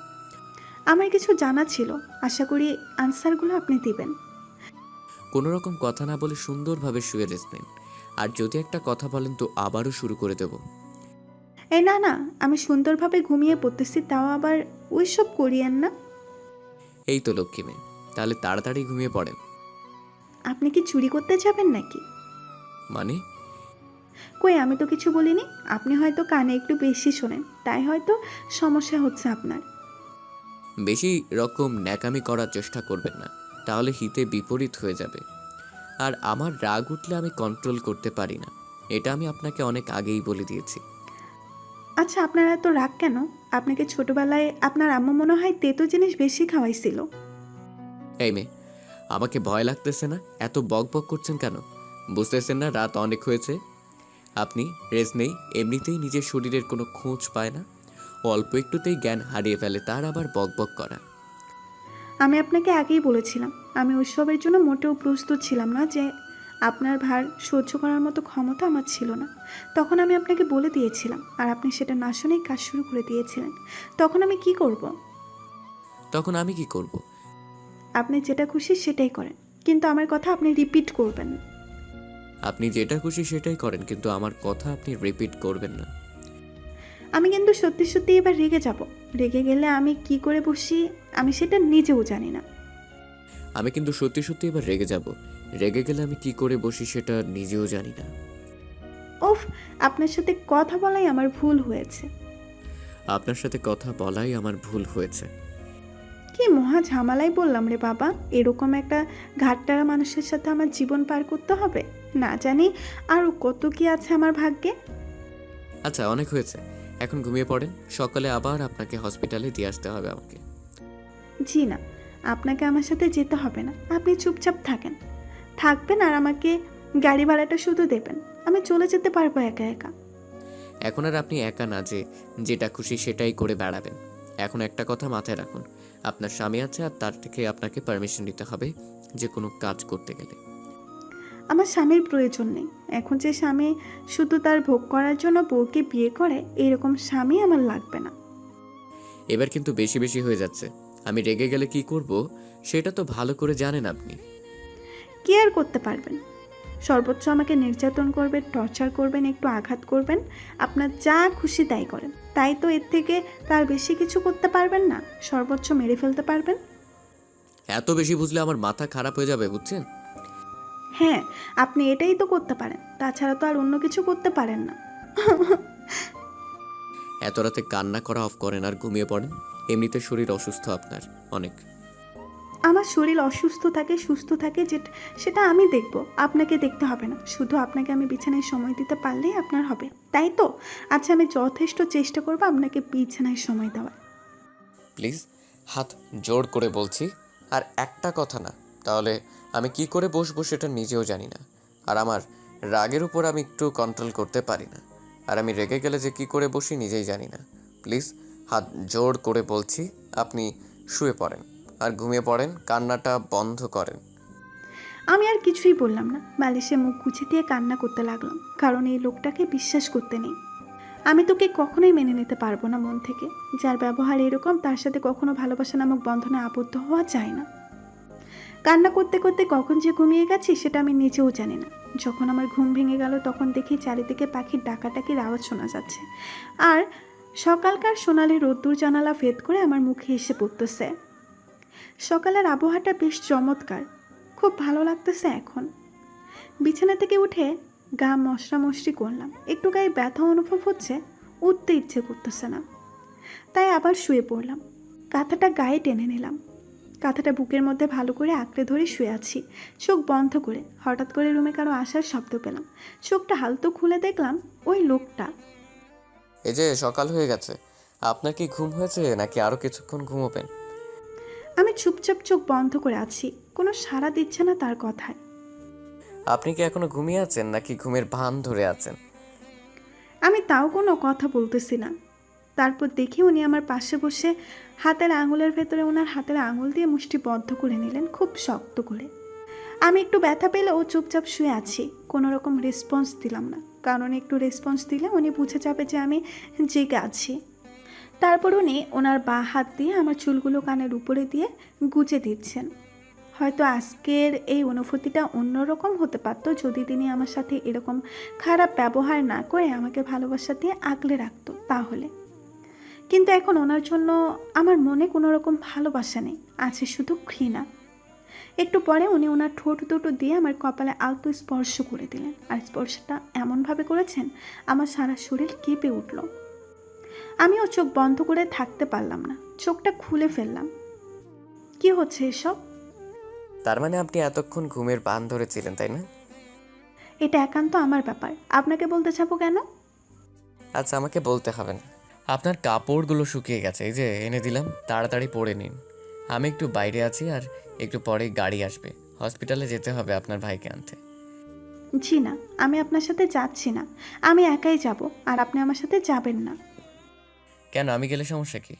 Speaker 1: আমার কিছু জানা ছিল, আশা করি আনসারগুলো আপনি দিবেন।
Speaker 2: কোনো রকম কথা না বলে সুন্দরভাবে শুয়ে রেস্ট নিন, আর যদি একটা কথা বলেন তো আবারও শুরু করে দেব।
Speaker 1: এই না না, আমি সুন্দরভাবে ঘুমিয়ে পড়তেছি, তাও আবার ওইসব করিয়েন না।
Speaker 2: এই তো লক্ষ্মী মেয়ে, তাহলে তাড়াতাড়ি ঘুমিয়ে পড়েন।
Speaker 1: আপনি কি চুরি করতে যাবেন নাকি?
Speaker 2: মানে?
Speaker 1: কই, আমি তো কিছু বলিনি। আপনি হয়তো কানে একটু বেশি শোনেন, তাই হয়তো সমস্যা হচ্ছে আপনার।
Speaker 2: বেশি রকম ন্যাকামি করার চেষ্টা করবেন না, তাহলে হিতে বিপরীত হয়ে যাবে। আর আমার রাগ উঠলে আমি কন্ট্রোল করতে পারি না, এটা আমি আপনাকে অনেক আগেই বলে দিয়েছি।
Speaker 1: আচ্ছা, আপনার এত রাগ কেন? আপনাকে ছোটবেলায় আপনার আম্মু মনে হয় তেতো জিনিস বেশি খাওয়াইছিল।
Speaker 2: এই মেয়ে, আমাকে ভয় লাগতেছে না? এত বক বক করছেন কেন? বুঝতেছেন না রাত অনেক হয়েছে? আপনি রেস্ট নেই, এমনিতেই নিজের শরীরের কোনো খোঁজ পায় না, অল্প একটুতেই জ্ঞান হারিয়ে ফেলে, তার আবার বক বক করা।
Speaker 1: আমি আপনাকে আগেই বলেছিলাম, আমি উৎসবের জন্য মোটেও প্রস্তুত ছিলাম না, যে আপনার ভার সহ্য করার মতো ক্ষমতা আমার ছিল না। তখন আমি আপনাকে বলে দিয়েছিলাম, আর আপনি সেটা না শুনেই কাজ শুরু করে দিয়েছিলেন। তখন আমি কি করব?
Speaker 2: তখন আমি কি করব?
Speaker 1: আপনি যেটা খুশি সেটাই করেন, কিন্তু আমার কথা আপনি রিপিট করবেন না।
Speaker 2: আপনি যেটা খুশি সেটাই করেন, কিন্তু আমার কথা আপনি রিপিট করবেন না।
Speaker 1: আমি কিন্তু সত্যি সত্যি এবার রেগে যাব। রেগে গেলে আমি কি করে বসি আমি সেটা নিজেও জানি না।
Speaker 2: আমি কিন্তু সত্যি সত্যি এবার রেগে যাব। রেগে গেলে আমি কি করে বসি সেটা নিজেও জানি না।
Speaker 1: ওফ, আপনার সাথে কথা বলাই আমার ভুল হয়েছে।
Speaker 2: আপনার সাথে কথা বলাই আমার ভুল হয়েছে।
Speaker 1: কি মহা ঝামেলায় বললাম রে বাবা, এরকম একটা ঘাটতারা মানুষের সাথে আমার জীবন পার করতে হবে। না জানি আরও কত কি আছে আমার ভাগ্যে।
Speaker 2: আচ্ছা, অনেক হয়েছে, এখন ঘুমিয়ে পড়েন। সকালে আবার আপনাকে হসপিটালে দিয়ে আসতে হবে আমাকে।
Speaker 1: জি না, আপনাকে আমার সাথে যেতে হবে না, আপনি চুপচাপ থাকবেন আর আমাকে গাড়ি ভাড়াটা শুধু দেবেন, আমি চলে যেতে পারবো একা একা।
Speaker 2: এখন আর আপনি একা না যে যেটা খুশি সেটাই করে বেড়াবেন। এখন একটা কথা মাথায় রাখুন, আপনার স্বামী আছে, আর তার থেকে আপনাকে পারমিশন নিতে হবে যে কোনো কাজ করতে গেলে।
Speaker 1: আমার স্বামীর প্রয়োজন নেই। এখন যে স্বামী শুধু তার ভোগ করার জন্য বউকে বিয়ে করে, এরকম স্বামী আমার লাগবে না।
Speaker 2: এবার কিন্তু বেশি বেশি হয়ে যাচ্ছে। আমি রেগে গেলে কি করব সেটা তো ভালো করে জানেন আপনি।
Speaker 1: কি আর করতে পারবেন? সর্বোচ্চ আমাকে নির্যাতন করবেন, টর্চার করবেন, একটু আঘাত করবেন, আপনার যা খুশি তাই করেন। তাই তো, এর থেকে তার বেশি কিছু করতে পারবেন না। সর্বোচ্চ মেরে ফেলতে পারবেন।
Speaker 2: এত বেশি বুঝলে আমার মাথা খারাপ হয়ে যাবে, বুঝছেন?
Speaker 1: হ্যাঁ, আপনি এটাই তো করতে পারেন, তাছাড়া তো আর অন্য কিছু করতে পারেন না।
Speaker 2: এত রাতে কান্না করা অফ করেন আর ঘুমিয়ে পড়েন। এমনিতে শরীর অসুস্থ আপনার অনেক।
Speaker 1: আমার শরীর অসুস্থ থাকে সুস্থ থাকে সেটা আমি দেখব, আপনাকে দেখতে হবে না। শুধু আপনাকে আমি বিছানায় সময় দিতে পারলেই আপনার হবে, তাই তো? আচ্ছা, আমি যথেষ্ট চেষ্টা করব আপনাকে বিছানায় সময় দেওয়ার।
Speaker 2: প্লিজ, হাত জোড় করে বলছি, আর একটা কথা না। তাহলে আমি কি করে বসবো সেটা নিজেও জানি না। আর আমার রাগের উপর আমি একটু কন্ট্রোল করতে পারি না। আর আমি রেগে গেলে যে কি করে বসি নিজেই জানি না। প্লিজ, হাত জোড় করে বলছি, আপনি শুয়ে পড়েন আর ঘুমিয়ে পড়েন, কান্নাটা বন্ধ করেন।
Speaker 1: আমি আর কিছুই বললাম না, বালিশে মুখ গুছে দিয়ে কান্না করতে লাগলাম, কারণ এই লোকটাকে বিশ্বাস করতে নেই। আমি তোকে কখনোই মেনে নিতে পারবো না মন থেকে। যার ব্যবহার এরকম, তার সাথে কখনো ভালোবাসা নামক বন্ধনে আবদ্ধ হওয়া যায় না। কান্না করতে করতে কখন যে ঘুমিয়ে গেছি সেটা আমি নিজেও জানি না। যখন আমার ঘুম ভেঙে গেল তখন দেখি চারিদিকে পাখির ডাকাটাকির আওয়াজ শোনা যাচ্ছে, আর সকালকার সোনালি রোদ্দুর জানালা ভেদ করে আমার মুখে এসে পড়তেছে। সকালের আবহাওয়াটা বেশ চমৎকার, খুব ভালো লাগতেছে এখন। বিছানা থেকে উঠে গা মশরামশরি করলাম, একটু গায়ে ব্যথা অনুভব হচ্ছে, উঠতে ইচ্ছে করতেছে না, তাই আবার শুয়ে পড়লাম। কাঁথাটা গায়ে টেনে নিলাম, কাঁথাটা বুকের মধ্যে ভালো করে আঁকড়ে ধরে শুয়ে আছি চোখ বন্ধ করে। হঠাৎ করে রুমে কারো আসার শব্দ পেলাম, চোখটা হালতো খুলে দেখলাম ওই লোকটা।
Speaker 2: এই যে সকাল হয়ে গেছে, আপনার কি ঘুম হয়েছে নাকি আরও কিছুক্ষণ ঘুমোবেন?
Speaker 1: আমি চুপচাপ চোখ বন্ধ করে আছি, কোনো সাড়া দিচ্ছে না তার কথায়।
Speaker 2: আপনি কি এখনো ঘুমিয়ে আছেন নাকি ঘুমের ভান ধরে আছেন?
Speaker 1: আমি তাও কোনো কথা বলতেছি না। তারপর দেখি উনি আমার পাশে বসে হাতের আঙুলের ভেতরে ওনার হাতের আঙুল দিয়ে মুষ্টি বদ্ধ করে নিলেন খুব শক্ত করে। আমি একটু ব্যথা পেলে ও চুপচাপ শুয়ে আছি, কোনো রকম রেসপন্স দিলাম না, কারণ একটু রেসপন্স দিলে উনি বুঝে যাবে যে আমি জেগে আছি। তারপর উনি ওনার বাঁ হাত দিয়ে আমার চুলগুলো কানের উপরে দিয়ে গুজে দিচ্ছেন। হয়তো আজকের এই অনুভূতিটা অন্যরকম হতে পারত যদি তিনি আমার সাথে এরকম খারাপ ব্যবহার না করে আমাকে ভালোবাসা দিয়ে আগলে রাখতো, তাহলে। কিন্তু এখন ওনার জন্য আমার মনে কোনো রকম ভালোবাসা নেই, আছে শুধু ঘৃণা। একটু পরে উনি ওনার ঠোঁট দুটো দিয়ে আমার কপালে আলতো স্পর্শ করে দিলেন, আর স্পর্শটা এমনভাবে করেছেন আমার সারা শরীর কেঁপে উঠল। আমিও চোখ বন্ধ করে থাকতে পারলাম না, চোখটা খুলে ফেললাম। কি হচ্ছে এসব?
Speaker 2: তার মানে আপনি এতক্ষণ ঘুমের ভান ধরেছিলেন, তাই না?
Speaker 1: এটা একান্ত আমার ব্যাপার, আপনাকে বলতে যাবো কেন?
Speaker 2: আচ্ছা, আমাকে বলতে হবে না। আপনার কাপড়গুলো শুকিয়ে গেছে, এই যে এনে দিলাম, তাড়াতাড়ি পরে নিন। আমি একটু বাইরে আছি, আর একটু পরেই গাড়ি আসবে। হসপিটালে যেতে হবে আপনার ভাইকে আনতে।
Speaker 1: জি না, আমি আপনার সাথে যাচ্ছি না। আমি একাই যাব, আর আপনি আমার সাথে যাবেন না।
Speaker 2: কেন, আমি গেলে সমস্যা কি?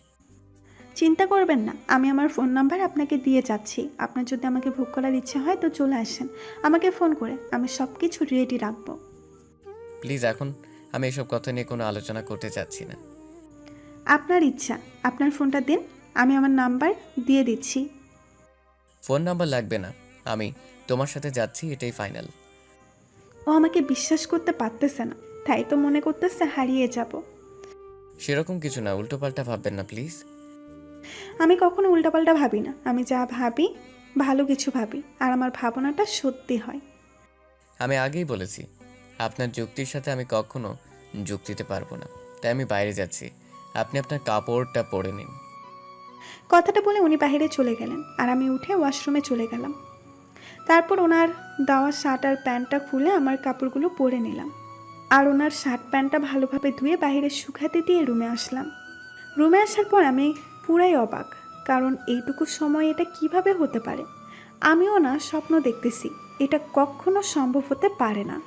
Speaker 1: চিন্তা করবেন না, আমি আমার ফোন নাম্বার আপনাকে দিয়ে যাচ্ছি। আপনার যদি আমাকে ভোগ করার ইচ্ছে হয় তো চলে আসেন আমাকে ফোন করে, আমি সব কিছু রেডি রাখবো।
Speaker 2: প্লিজ, এখন আমি এসব কথা নিয়ে কোনো আলোচনা করতে চাচ্ছি না।
Speaker 1: আপনার ইচ্ছা, আপনার ফোনটা দিন, আমি আমার নাম্বার দিয়ে দিচ্ছি।
Speaker 2: ফোন নাম্বার লাগবে না, আমি তোমার সাথে যাচ্ছি, এটাই ফাইনাল।
Speaker 1: ও আমাকে বিশ্বাস করতে পারতেছে না, তাই তো মনে করতেছে হারিয়ে যাব।
Speaker 2: সেরকম কিছু না, উল্টোপাল্টা ভাববেন না প্লিজ।
Speaker 1: আমি কখনো উল্টাপাল্টা ভাবি না, আমি যা ভাবি ভালো কিছু ভাবি, আর আমার ভাবনাটা সত্যি হয়।
Speaker 2: আমি আগেই বলেছি, আপনার যুক্তির সাথে আমি কখনো যুক্ত দিতে পারবো না। তাই আমি বাইরে যাচ্ছি, আপনি আপনার কাপড়টা পরে নিন।
Speaker 1: কথাটা বলে উনি বাইরে চলে গেলেন, আর আমি উঠে ওয়াশরুমে চলে গেলাম। তারপর ওনার দেওয়া শার্ট আর প্যান্টটা খুলে আমার কাপড়গুলো পরে নিলাম, আর ওনার শার্ট প্যান্টটা ভালোভাবে ধুয়ে বাইরে শুকাতে দিয়ে রুমে আসলাম। রুমে আসার পর আমি পুরাই অবাক, কারণ এইটুকু সময় এটা কিভাবে হতে পারে। আমিও না স্বপ্ন দেখতেছি, এটা কখনো সম্ভব হতে পারে না।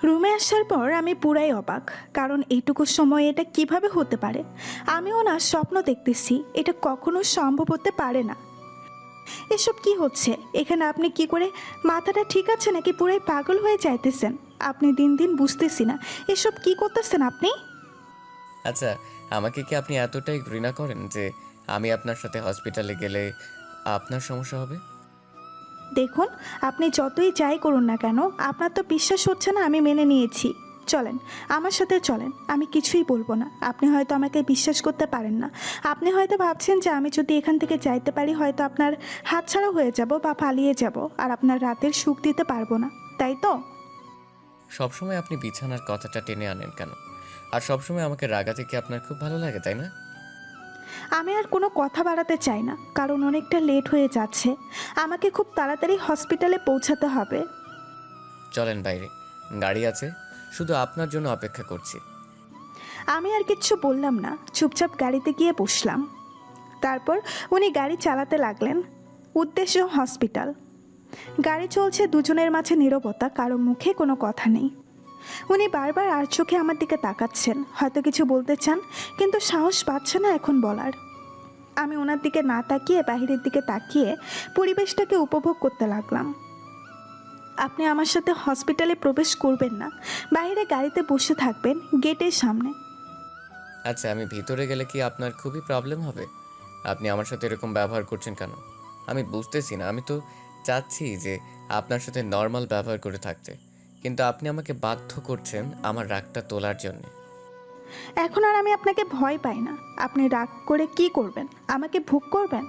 Speaker 1: রুমে আসার পর আমি পুরাই অবাক, কারণ এইটুকু সময় এটা কিভাবে হতে পারে। আমিও না স্বপ্ন দেখতেছি, এটা কখনো সম্ভব হতে পারে না। এসব কি হচ্ছে এখানে? আপনি কি করে, মাথাটা ঠিক আছে নাকি পুরাই পাগল হয়ে যাইতেছেন? আপনি দিন দিন বুঝতেছি না, এসব কি করতেছেন আপনি?
Speaker 2: আচ্ছা, আমাকে কি আপনি এতটাই ঘৃণা করেন যে আমি আপনার সাথে হসপিটালে গেলে আপনার সমস্যা হবে?
Speaker 1: দেখুন, আপনি যতই যাই করুন না কেন, আপনার তো বিশ্বাস হচ্ছে না, আমি মেনে নিয়েছি। চলেন, আমার সাথে চলেন, আমি কিছুই বলবো না। আপনি হয়তো আমাকে বিশ্বাস করতে পারেন না, আপনি হয়তো ভাবছেন যে আমি যদি এখান থেকে যাইতে পারি হয়তো আপনার হাতছাড়া হয়ে যাব বা পালিয়ে যাব, আর আপনার রাতের সুখ দিতে পারবো না, তাই তো?
Speaker 2: সবসময় আপনি বিছানার কথাটা টেনে আনেন কেন? আর সবসময় আমাকে রাগাতে কি আপনার খুব ভালো লাগে, তাই না?
Speaker 1: আমি আর কোনো কথা বাড়াতে চাই না, কারণ অনেকটা লেট হয়ে যাচ্ছে। আমাকে খুব তাড়াতাড়ি হসপিটালে পৌঁছাতে হবে।
Speaker 2: চলেন বাইরে, গাড়ি আছে, শুধু আপনার জন্য অপেক্ষা করছি।
Speaker 1: আমি আর কিচ্ছু বললাম না, চুপচাপ গাড়িতে গিয়ে বসলাম। তারপর উনি গাড়ি চালাতে লাগলেন, উদ্দেশ্য হসপিটাল। গাড়ি চলছে, দুজনের মাঝে নীরবতা, কারো মুখে কোনো কথা নেই। উনি বারবার আর চোখে আমার দিকে তাকাচ্ছেন, হয়তো কিছু বলতে চান, কিন্তু সাহস পাচ্ছে না এখন বলার। আমি ওনার দিকে না তাকিয়ে বাহিরের দিকে তাকিয়ে পরিবেশটাকে উপভোগ করতে লাগলাম। আপনি আমার সাথে হসপিটালে প্রবেশ করবেন না, বাইরে গাড়িতে বসে থাকবেন গেটের সামনে।
Speaker 2: আচ্ছা, আমি ভিতরে গেলে কি আপনার খুবই প্রবলেম হবে? আপনি আমার সাথে এরকম ব্যবহার করছেন কেন? আমি বুঝতেছি না। আমি তো চাচ্ছি যে আপনার সাথে নর্মাল ব্যবহার করে থাকতে, কিন্তু আপনি আমাকে বাধ্য করছেন আমার রাগটা তোলার জন্য।
Speaker 1: এখন আর আমি আপনাকে ভয় পাই না। আপনি রাগ করে কি করবেন? আমাকে ভোগ করবেন,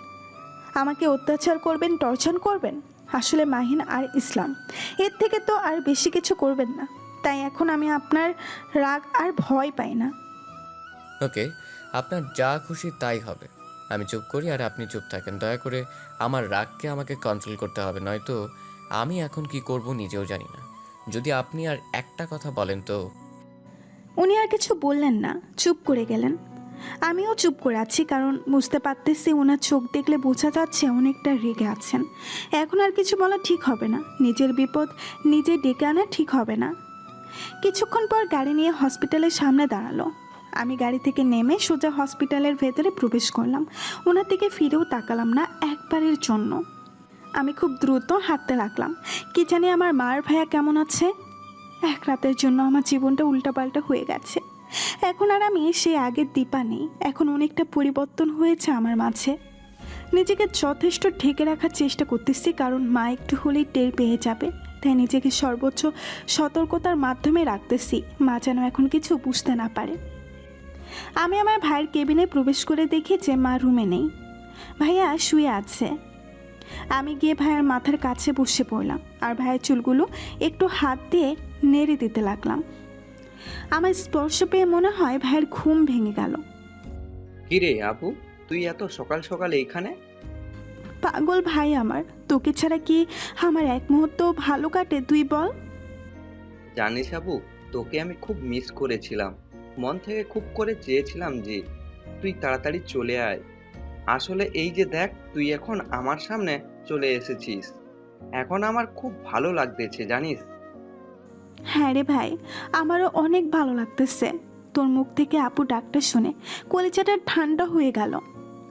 Speaker 1: আমাকে অত্যাচার করবেন, টর্চার করবেন। আসলে মাহিন আর ইসলাম, এর থেকে তো আর বেশি কিছু করবেন না। তাই এখন আমি আপনার রাগ আর ভয় পাই না।
Speaker 2: ওকে, আপনার যা খুশি তাই হবে। আমি চুপ করি আর আপনি চুপ থাকেন। দয়া করে আমার রাগকে আমাকে কন্ট্রোল করতে হবে, নয়তো আমি এখন কি করব নিজেও জানি না। যদি আপনি আর একটা কথা বলেন তো।
Speaker 1: উনি আর কিছু বললেন না, চুপ করে গেলেন। আমিও চুপ করে আছি, কারণ বুঝতে পারতেছি ওনার চোখ দেখলে বোঝা যাচ্ছে অনেকটা রেগে আছেন। এখন আর কিছু বলা ঠিক হবে না, নিজের বিপদ নিজে ডেকে আনা ঠিক হবে না। কিছুক্ষণ পর গাড়ি নিয়ে হসপিটালের সামনে দাঁড়ালো। আমি গাড়ি থেকে নেমে সোজা হসপিটালের ভেতরে প্রবেশ করলাম। ওনার দিকে ফিরেও তাকালাম না একবারের জন্য। আমি খুব দ্রুত হাঁটতে লাগলাম। কি জানি আমার মার ভাইয়া কেমন আছে। এক রাতের জন্য আমার জীবনটা উল্টাপাল্টা হয়ে গেছে। এখন আর আমি সে আগের দীপা নেই, এখন অনেকটা পরিবর্তন হয়েছে আমার মাঝে। নিজেকে যথেষ্ট ঢেকে রাখার চেষ্টা করতেছি, কারণ মা একটু হলেই টের পেয়ে যাবে। তাই নিজেকে সর্বোচ্চ সতর্কতার মাধ্যমে রাখতেছি, মা যেন এখন কিছু বুঝতে না পারে। আমি আমার ভাইয়ের কেবিনে প্রবেশ করে দেখি যে মা রুমে নেই, ভাইয়া শুয়ে আছে। আমি গিয়ে ভাইয়ের মাথার কাছে বসে পড়লাম, আর ভাইয়ের চুলগুলো একটু হাত দিয়ে নেড়ে দিতে লাগলাম। আমার স্পর্শ পেয়ে মনে হয় ভাইয়ের ঘুম ভেঙে গেল।
Speaker 8: কিরে আপু, তুই এত সকাল সকাল এইখানে?
Speaker 1: পাগল ভাই আমার, তোকে ছাড়া কি আমার এক মুহূর্ত ভালো কাটে তুই বল?
Speaker 8: জানিস আপু, তোকে আমি খুব মিস করেছিলাম। মন থেকে খুব করে চেয়েছিলাম যে তুই তাড়াতাড়ি চলে আয়। আসলে এই যে দেখ, তুই এখন আমার সামনে চলে এসেছিস। এখন আমার খুব ভালো লাগতেছে জানিস।
Speaker 1: হ্যাঁ রে ভাই, আমারও অনেক ভালো লাগতেছে। তোর মুখ থেকে আপু ডাকটা শুনে কলিজাটা ঠান্ডা হয়ে গেল।